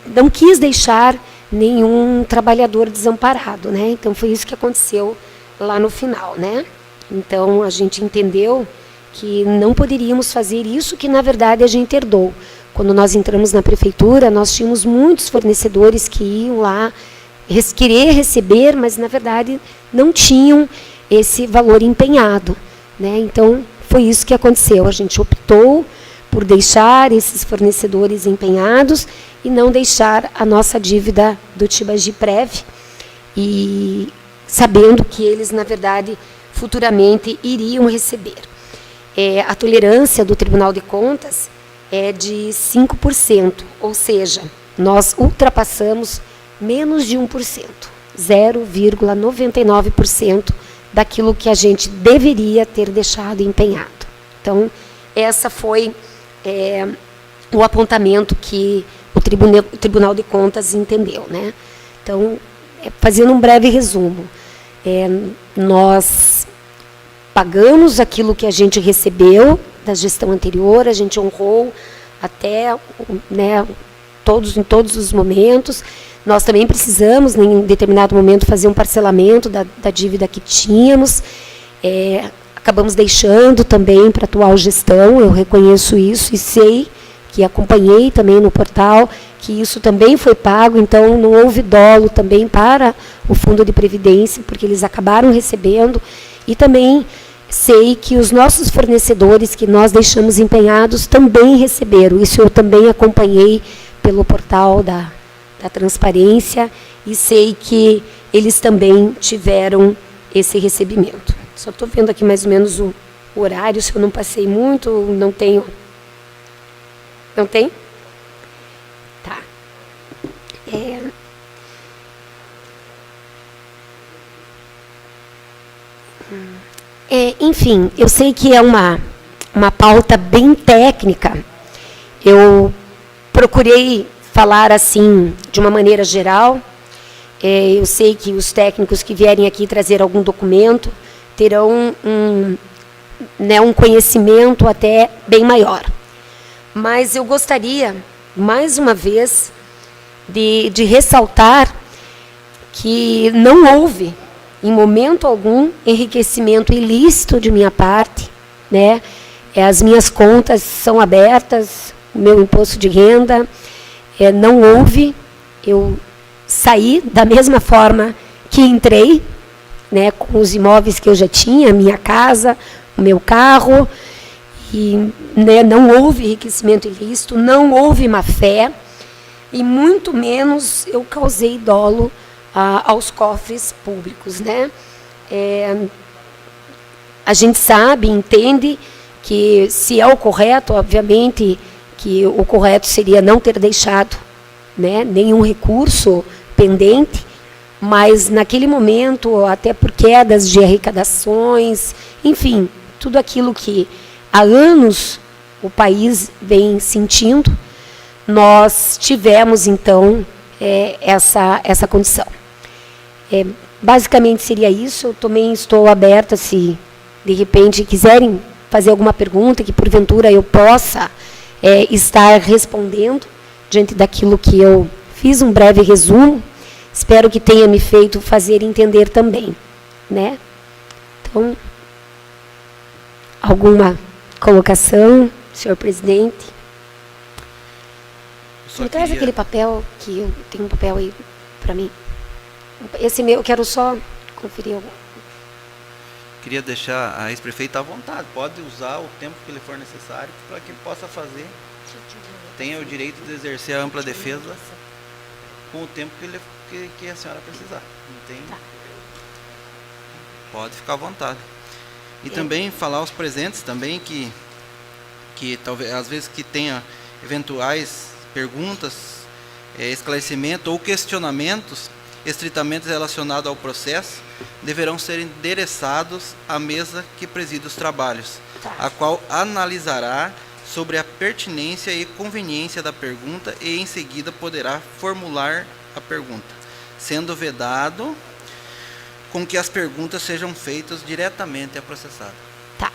não quis deixar nenhum trabalhador desamparado, né? Então foi isso que aconteceu lá no final, né? Então a gente entendeu que não poderíamos fazer isso que na verdade a gente herdou. Quando nós entramos na prefeitura, nós tínhamos muitos fornecedores que iam lá querer receber, mas na verdade não tinham esse valor empenhado, né? Então foi isso que aconteceu. A gente optou por deixar esses fornecedores empenhados e não deixar a nossa dívida do Tibagiprev, e sabendo que eles, na verdade, futuramente iriam receber. A tolerância do Tribunal de Contas é de 5%, ou seja, nós ultrapassamos menos de 1%, 0,99% daquilo que a gente deveria ter deixado empenhado. Então, essa foi o apontamento que o Tribunal de Contas entendeu, né? Então, fazendo um breve resumo, nós pagamos aquilo que a gente recebeu da gestão anterior, a gente honrou até, né, em todos os momentos. Nós também precisamos, em determinado momento, fazer um parcelamento da dívida que tínhamos. Acabamos deixando também para a atual gestão, eu reconheço isso e sei que acompanhei também no portal, que isso também foi pago, então não houve dolo também para o Fundo de Previdência, porque eles acabaram recebendo, e também sei que os nossos fornecedores que nós deixamos empenhados também receberam, isso eu também acompanhei pelo portal da transparência, e sei que eles também tiveram esse recebimento. Só estou vendo aqui mais ou menos o horário, se eu não passei muito, não tenho. Não tem? Tá. Enfim, eu sei que é uma pauta bem técnica. Eu procurei falar assim, de uma maneira geral. Eu sei que os técnicos que vierem aqui trazer algum documento terão um conhecimento até bem maior. Mas eu gostaria, mais uma vez, de ressaltar que não houve, em momento algum, enriquecimento ilícito de minha parte, né? As minhas contas são abertas, o meu imposto de renda, não houve. Eu saí da mesma forma que entrei, né, com os imóveis que eu já tinha, a minha casa, o meu carro, e, né, não houve enriquecimento ilícito, não houve má-fé, e muito menos eu causei dolo aos cofres públicos, né? A gente sabe, entende que se é o correto, obviamente, que o correto seria não ter deixado, né, nenhum recurso pendente, mas naquele momento, até por quedas de arrecadações, enfim, tudo aquilo que há anos o país vem sentindo, nós tivemos, então, essa condição. Basicamente seria isso. Eu também estou aberta, se de repente quiserem fazer alguma pergunta que porventura eu possa estar respondendo diante daquilo que eu fiz, um breve resumo. Espero que tenha me feito fazer entender também, né? Então, alguma colocação, senhor presidente? Me traz aquele papel, que eu tenho um papel aí para mim. Esse meu, eu quero só conferir. Queria deixar a ex-prefeita à vontade, pode usar o tempo que lhe for necessário para que possa fazer. Tenha o direito de exercer a ampla defesa com o tempo que a senhora precisar. Não tem... Pode ficar à vontade. E também falar aos presentes também que talvez às vezes que tenha eventuais perguntas, esclarecimento ou questionamentos estritamente relacionados ao processo, deverão ser endereçados à mesa que preside os trabalhos, a qual analisará sobre a pertinência e conveniência da pergunta e em seguida poderá formular a pergunta, sendo vedado com que as perguntas sejam feitas diretamente à processada. Tá.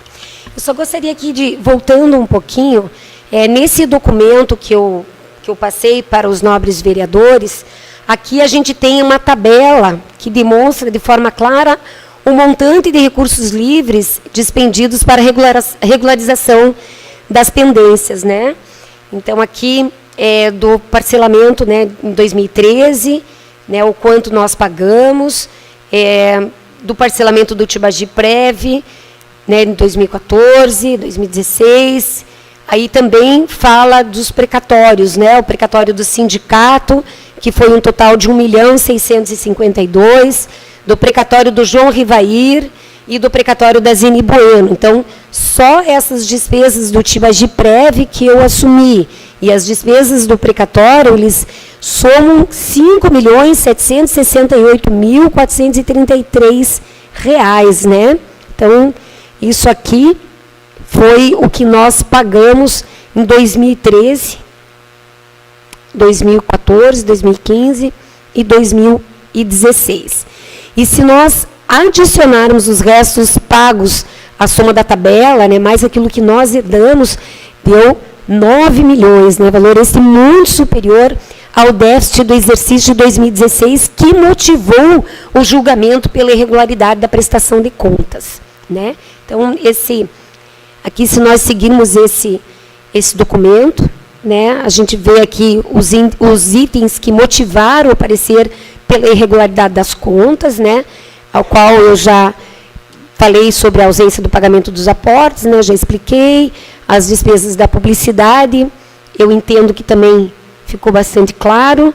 Eu só gostaria aqui de, voltando um pouquinho, nesse documento que eu passei para os nobres vereadores, aqui a gente tem uma tabela que demonstra de forma clara o montante de recursos livres dispendidos para regularização das pendências, né? Então, aqui do parcelamento, né, em 2013, né, o quanto nós pagamos, do parcelamento do Tibagi-Prev, né, em 2014, 2016. Aí também fala dos precatórios, né, o precatório do sindicato, que foi um total de 1.652.000, do precatório do João Rivair e do precatório da Zine Bueno. Então, só essas despesas do Tibagi-Prev que eu assumi, e as despesas do precatório, eles somam R$ 5.768.433, né? Então, isso aqui foi o que nós pagamos em 2013, 2014, 2015 e 2016. E se nós adicionarmos os restos pagos à soma da tabela, né, mais aquilo que nós herdamos, deu 9 milhões, né, valor esse muito superior ao déficit do exercício de 2016, que motivou o julgamento pela irregularidade da prestação de contas, né? Então, aqui, se nós seguirmos esse documento, né, a gente vê aqui os itens que motivaram o parecer pela irregularidade das contas, né, ao qual eu já falei sobre a ausência do pagamento dos aportes, né, já expliquei, as despesas da publicidade, eu entendo que também ficou bastante claro.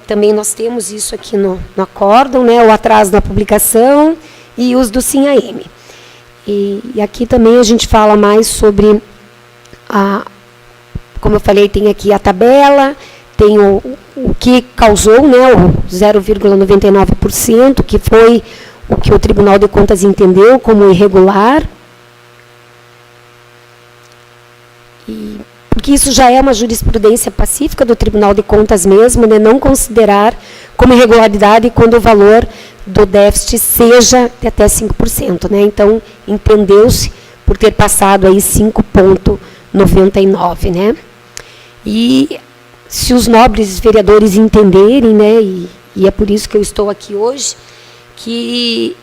Também nós temos isso aqui no acórdão, né, o atraso na publicação e os do SIM-AM. E aqui também a gente fala mais sobre, como eu falei, tem aqui a tabela, tem o que causou, né, o 0,99%, que foi o que o Tribunal de Contas entendeu como irregular. Porque isso já é uma jurisprudência pacífica do Tribunal de Contas mesmo, né, não considerar como irregularidade quando o valor do déficit seja de até 5%. Né? Então, entendeu-se por ter passado aí 5,99%. Né? E se os nobres vereadores entenderem, né, e é por isso que eu estou aqui hoje, que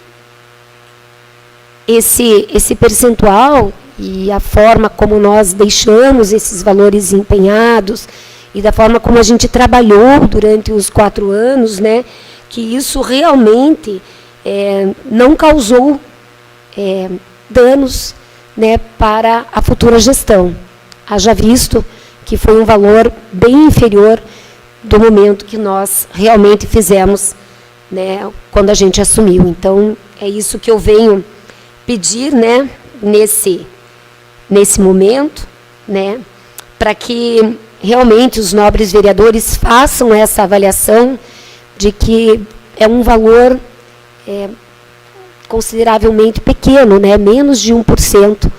esse percentual e a forma como nós deixamos esses valores empenhados e da forma como a gente trabalhou durante os 4 anos, né, que isso realmente não causou danos, né, para a futura gestão. Haja visto que foi um valor bem inferior do momento que nós realmente fizemos, né, quando a gente assumiu. Então, é isso que eu venho pedir, né, nesse momento, né, para que realmente os nobres vereadores façam essa avaliação de que é um valor consideravelmente pequeno, né, menos de 1%.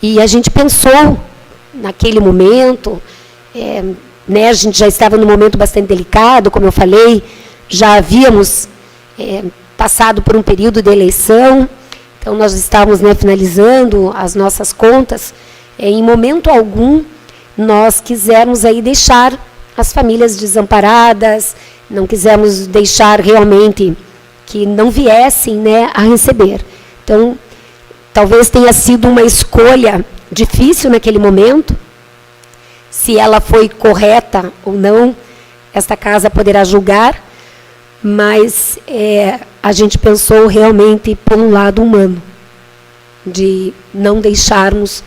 E a gente pensou, naquele momento, né, a gente já estava num momento bastante delicado, como eu falei, já havíamos passado por um período de eleição, então nós estávamos, né, finalizando as nossas contas. Em momento algum, nós quisemos aí deixar as famílias desamparadas, não quisemos deixar realmente que não viessem, né, a receber. Então, talvez tenha sido uma escolha difícil naquele momento, se ela foi correta ou não, esta casa poderá julgar, mas a gente pensou realmente pelo lado humano, de não deixarmos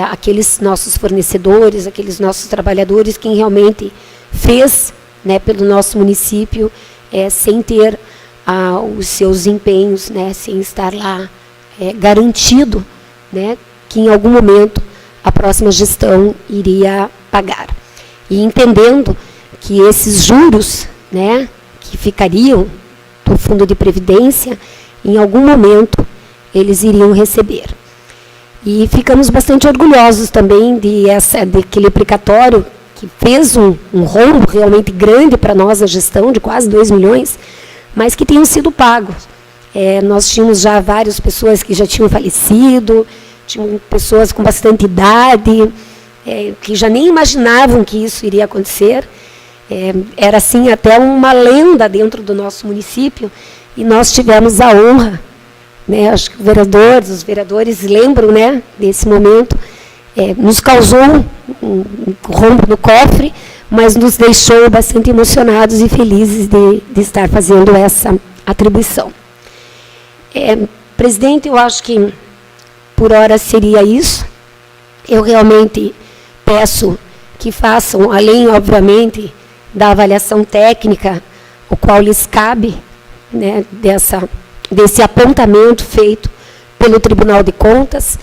aqueles nossos fornecedores, aqueles nossos trabalhadores, quem realmente fez, né, pelo nosso município, sem ter os seus empenhos, né, sem estar lá garantido, né, que em algum momento a próxima gestão iria pagar. E entendendo que esses juros, né, que ficariam do Fundo de Previdência, em algum momento eles iriam receber. E ficamos bastante orgulhosos também daquele precatório que fez um rombo realmente grande para nós, a gestão de quase 2 milhões, mas que tenham sido pagos. Nós tínhamos já várias pessoas que já tinham falecido, tinham pessoas com bastante idade, que já nem imaginavam que isso iria acontecer. Era assim até uma lenda dentro do nosso município, e nós tivemos a honra, né, acho que os vereadores lembram, né, desse momento, nos causou um rombo no cofre, mas nos deixou bastante emocionados e felizes de estar fazendo essa atribuição. Presidente, eu acho que por hora seria isso. Eu realmente peço que façam, além, obviamente, da avaliação técnica, o qual lhes cabe, né, desse apontamento feito pelo Tribunal de Contas,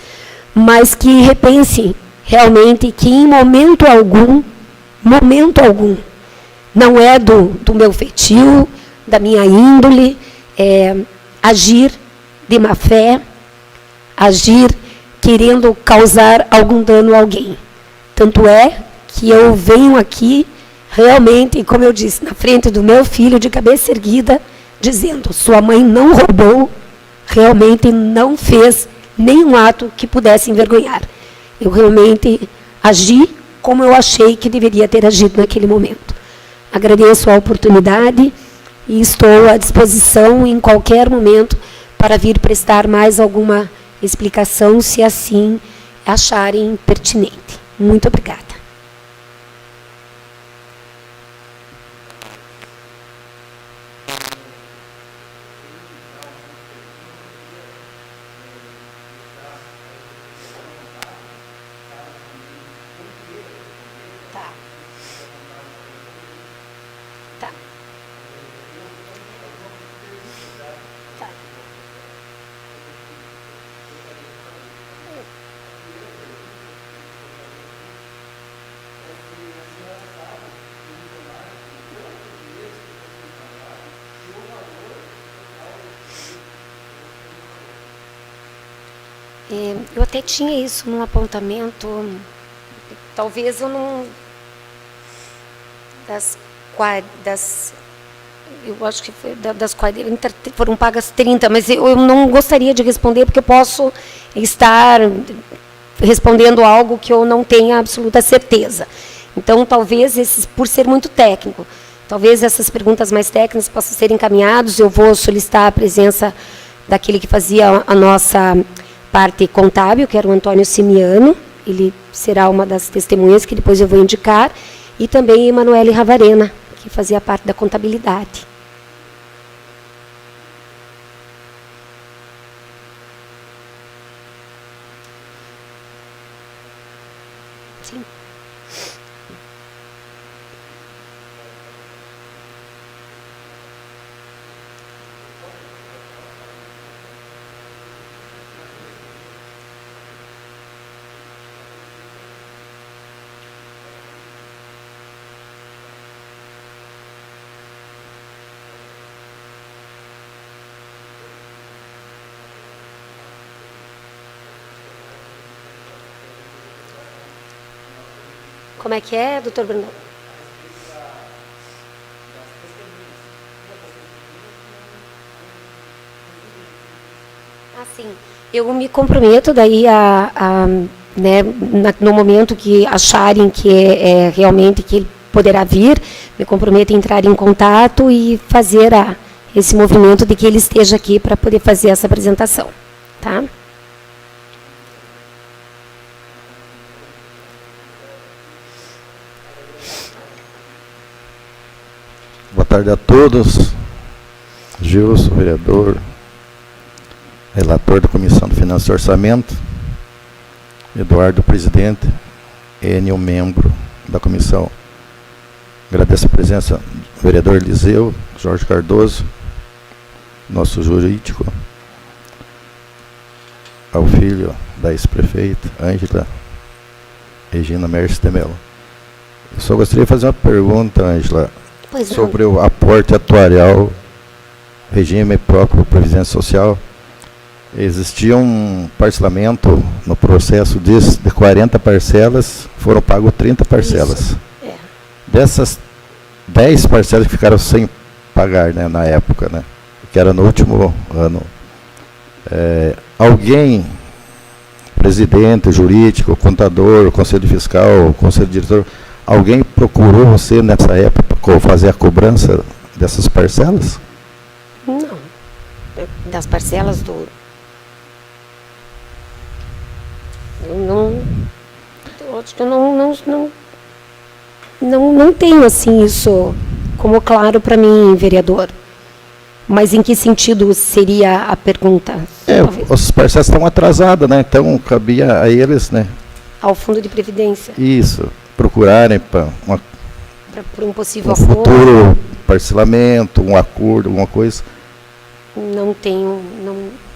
mas que repensem realmente que em momento algum, não é do meu feitio, da minha índole, agir de má fé, agir querendo causar algum dano a alguém. Tanto é que eu venho aqui realmente, como eu disse, na frente do meu filho, de cabeça erguida, dizendo: sua mãe não roubou, realmente não fez nenhum ato que pudesse envergonhar. Eu realmente agi como eu achei que deveria ter agido naquele momento. Agradeço a oportunidade e estou à disposição em qualquer momento para vir prestar mais alguma explicação, se assim acharem pertinente. Muito obrigada. Eu até tinha isso num apontamento, talvez eu não... eu acho que foi das 40, foram pagas 30, mas eu não gostaria de responder, porque eu posso estar respondendo algo que eu não tenha absoluta certeza. Então, talvez, por ser muito técnico, talvez essas perguntas mais técnicas possam ser encaminhadas. Eu vou solicitar a presença daquele que fazia a nossa parte contábil, que era o Antônio Simiano. Ele será uma das testemunhas que depois eu vou indicar, e também Emanuele Ravarena, que fazia parte da contabilidade. Sim. Como é que é, doutor Bruno? Assim, eu me comprometo daí né, no momento que acharem que realmente que ele poderá vir, me comprometo a entrar em contato e fazer esse movimento de que ele esteja aqui para poder fazer essa apresentação, tá? Boa tarde a todos. Gilson, vereador, relator da Comissão de Finanças e Orçamento, Eduardo, presidente, Enio, membro da comissão. Agradeço a presença do vereador Eliseu, Jorge Cardoso, nosso jurídico, ao filho da ex-prefeita, Ângela Regina Merce de Mello. Eu só gostaria de fazer uma pergunta, Ângela, sobre o aporte atuarial, regime próprio Previdência Social. Existia um parcelamento no processo de 40 parcelas, foram pagos 30 parcelas. É. Dessas 10 parcelas que ficaram sem pagar, né, na época, né, que era no último ano, alguém, presidente, jurídico, contador, conselho fiscal, conselho diretor, alguém procurou você nessa época para fazer a cobrança dessas parcelas? Não. Das parcelas do... Eu acho que eu não tenho assim isso como claro para mim, vereador. Mas em que sentido seria a pergunta? As parcelas estão atrasadas, né? Então cabia a eles, né? Ao Fundo de Previdência. Isso, procurarem para um possível acordo, futuro parcelamento, um acordo, alguma coisa. Não tenho,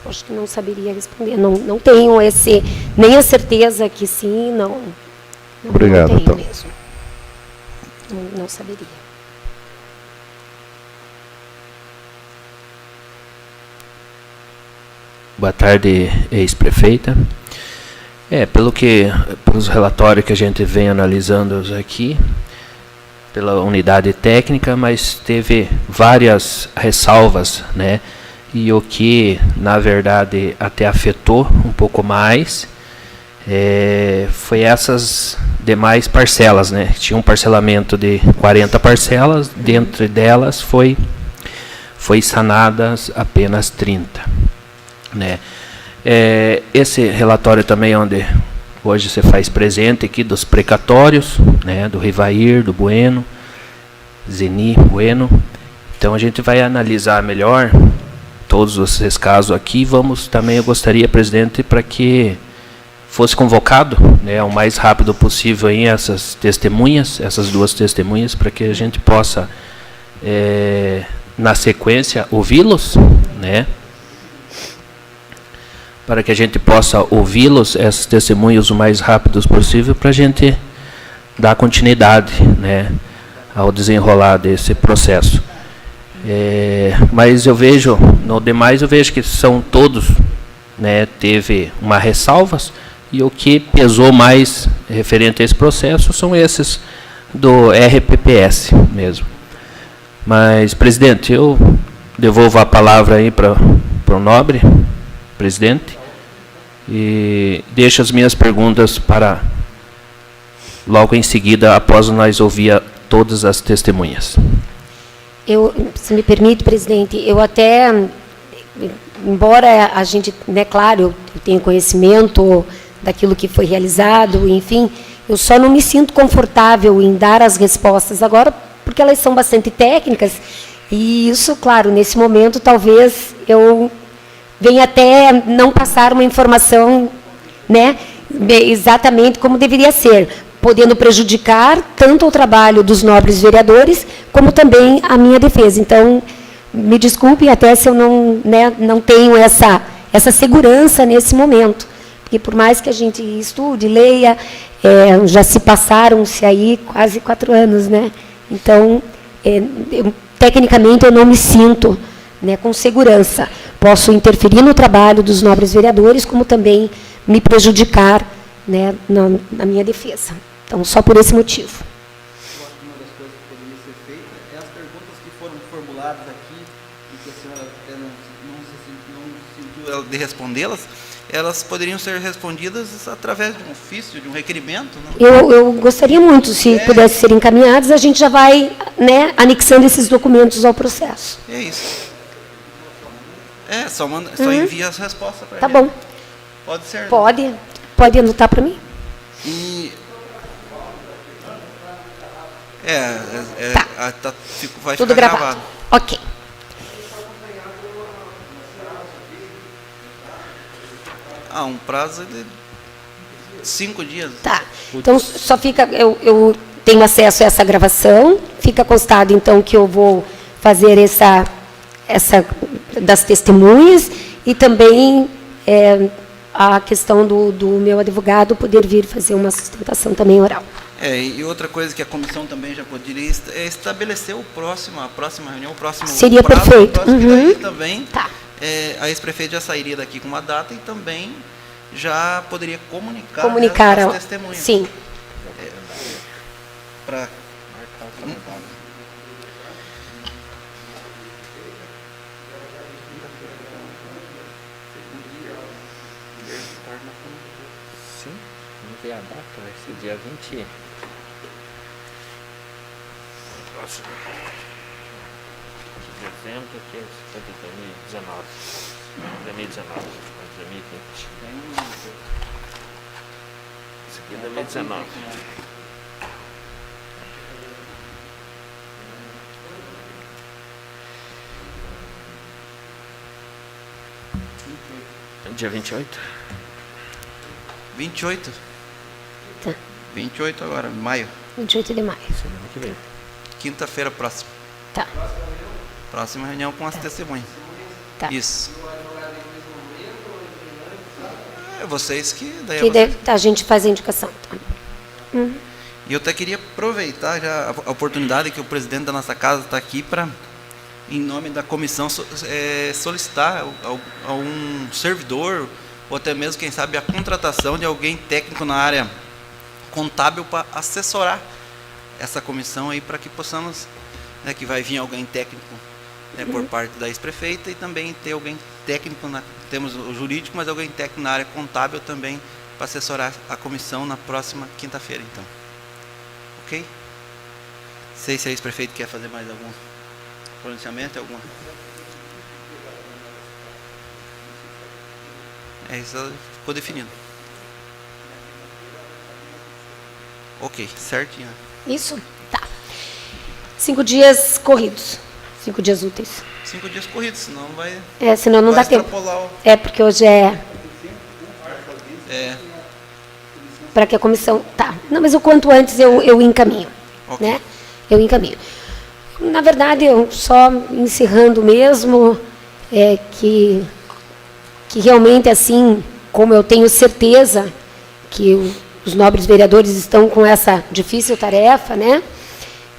acho que não saberia responder. Não tenho nem a certeza que sim, não. Obrigado, não tenho então. mesmo. Não saberia. Boa tarde, ex-prefeita. Pelos relatórios que a gente vem analisando aqui, pela unidade técnica, mas teve várias ressalvas, né? E o que, na verdade, até afetou um pouco mais foi essas demais parcelas, né? Tinha um parcelamento de 40 parcelas, dentro delas foi sanadas apenas 30, né? Esse relatório também, onde hoje você faz presente aqui dos precatórios, né, do Rivair, do Bueno, Zeni, Bueno. Então a gente vai analisar melhor todos esses casos aqui. Eu gostaria, presidente, para que fosse convocado, né, o mais rápido possível aí essas duas testemunhas, para que a gente possa, na sequência, ouvi-los, né? Para que a gente possa ouvi-los, essas testemunhas, o mais rápido possível, para a gente dar continuidade, né, ao desenrolar desse processo. Mas eu vejo, no demais, que são todos, né, teve uma ressalvas, e o que pesou mais referente a esse processo são esses do RPPS mesmo. Mas, presidente, eu devolvo a palavra aí para o nobre presidente, e deixo as minhas perguntas para logo em seguida, após nós ouvir todas as testemunhas. Se me permite, presidente, eu até, embora a gente, né, claro, eu tenho conhecimento daquilo que foi realizado, enfim, eu só não me sinto confortável em dar as respostas agora, porque elas são bastante técnicas, e isso, claro, nesse momento, talvez eu venha até não passar uma informação, né, exatamente como deveria ser, podendo prejudicar tanto o trabalho dos nobres vereadores, como também a minha defesa. Então, me desculpe até se eu não tenho essa segurança nesse momento, porque por mais que a gente estude, leia, já se passaram-se aí quase 4 anos, né? Então, tecnicamente, eu não me sinto, né, com segurança. Posso interferir no trabalho dos nobres vereadores, como também me prejudicar, né, na minha defesa. Então, só por esse motivo. Eu acho que uma das coisas que poderia ser feita é as perguntas que foram formuladas aqui e que a senhora não sentiu de respondê-las, elas poderiam ser respondidas através de um ofício, de um requerimento. Não? Eu gostaria muito, se pudesse ser encaminhados, a gente já vai, né, anexando esses documentos ao processo. É isso. Só envia as respostas para a Tá gente. bom. Pode ser. Pode anotar para mim? E Vai tudo ficar gravado. Ok. Um prazo de 5 dias. Tá. Então, só fica... Eu tenho acesso a essa gravação. Fica constado, então, que eu vou fazer essa das testemunhas e também a questão do meu advogado poder vir fazer uma sustentação também oral. E outra coisa que a comissão também já poderia estabelecer a próxima reunião, o próximo seria prazo, perfeito. E também tá. A ex-prefeita já sairia daqui com uma data e também já poderia comunicar as testemunhas. Sim. Para a data vai ser dia 20. Nossa. De dezembro, que é de 2019. 2019, 2020. Isso aqui é 2019. Dia 28? 28? Tá. 28 agora, maio. 28 de maio. Semana que vem. Quinta-feira próxima. Tá. Próxima reunião com as testemunhas. Tá. Isso. Vocês que... a gente faz a indicação. Tá. E eu até queria aproveitar já a oportunidade que o presidente da nossa casa está aqui para, em nome da comissão, solicitar a um servidor, ou até mesmo, quem sabe, a contratação de alguém técnico na área contábil para assessorar essa comissão aí, para que possamos, que vai vir alguém técnico por parte da ex-prefeita e também ter alguém técnico, temos o jurídico, mas alguém técnico na área contábil também para assessorar a comissão na próxima quinta-feira, então. Ok? Não sei se a ex-prefeito quer fazer mais algum pronunciamento, alguma... Isso ficou definido. Ok, certinho. Isso? Tá. 5 dias corridos. 5 dias úteis. 5 dias corridos, senão vai... senão não dá tempo. Porque hoje para que a comissão... Tá. Não, mas o quanto antes eu encaminho. Okay. Né? Eu encaminho. Na verdade, eu só encerrando mesmo, que realmente, assim, como eu tenho certeza que os nobres vereadores estão com essa difícil tarefa, né,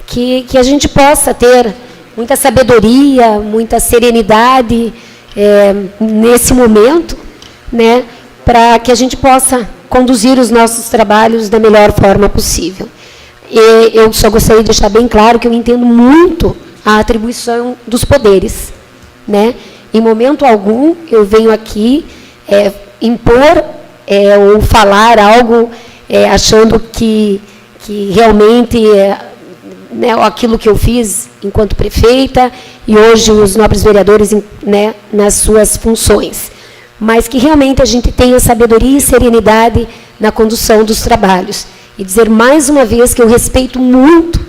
que a gente possa ter muita sabedoria, muita serenidade nesse momento, né, para que a gente possa conduzir os nossos trabalhos da melhor forma possível. E eu só gostaria de deixar bem claro que eu entendo muito a atribuição dos poderes, né? Em momento algum, eu venho aqui impor ou falar algo achando que realmente aquilo que eu fiz enquanto prefeita e hoje os nobres vereadores nas suas funções. Mas que realmente a gente tenha sabedoria e serenidade na condução dos trabalhos. E dizer mais uma vez que eu respeito muito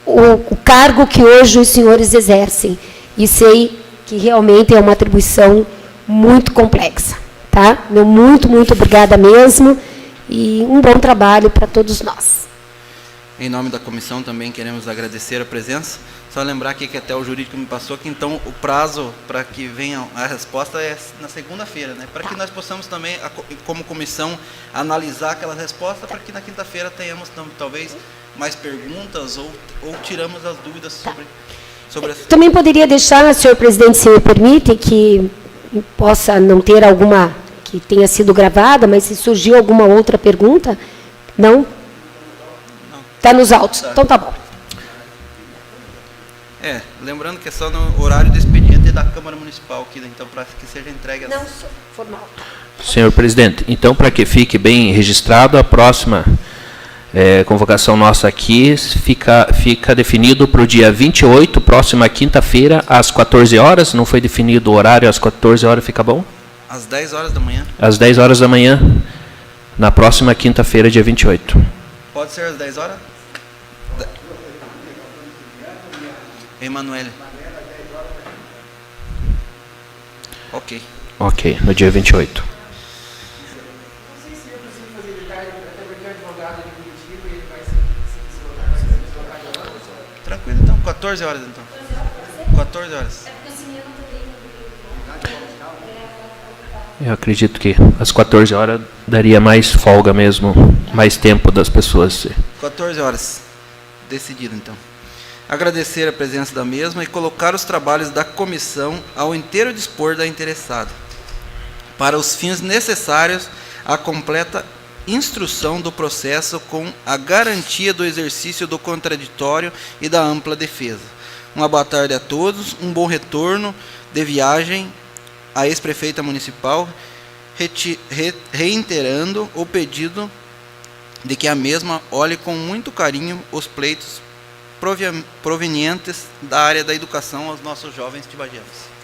o cargo que hoje os senhores exercem. E sei que realmente é uma atribuição muito complexa. Tá? Meu muito, muito obrigada mesmo. E um bom trabalho para todos nós. Em nome da comissão também queremos agradecer a presença. Só lembrar aqui que até o jurídico me passou que então o prazo para que venha a resposta é na segunda-feira, né? Para que nós possamos também, como comissão, analisar aquela resposta para que na quinta-feira tenhamos talvez mais perguntas ou tiramos as dúvidas sobre essa... Também poderia deixar, senhor presidente, se me permite, que possa não ter alguma que tenha sido gravada, mas se surgiu alguma outra pergunta, não? Está nos autos. Então tá bom. Lembrando que é só no horário do expediente da Câmara Municipal, aqui, então, para que seja entregue... Não, formal. Senhor presidente, então, para que fique bem registrado, a próxima convocação nossa aqui fica definido para o dia 28, próxima quinta-feira, às 14 horas. Não foi definido o horário, às 14 horas, fica bom? Às 10 horas da manhã. Às 10 horas da manhã, na próxima quinta-feira, dia 28. Pode ser às 10 horas? Emanuele. Ok. Ok, no dia 28. Tranquilo, então. 14 horas, então. 14 horas. Eu acredito que às 14 horas daria mais folga mesmo, mais tempo das pessoas. 14 horas. Decidido, então. Agradecer a presença da mesma e colocar os trabalhos da comissão ao inteiro dispor da interessada, para os fins necessários à completa instrução do processo com a garantia do exercício do contraditório e da ampla defesa. Uma boa tarde a todos, um bom retorno de viagem à ex-prefeita municipal, reiterando o pedido de que a mesma olhe com muito carinho os pleitos provenientes da área da educação aos nossos jovens tibagianos.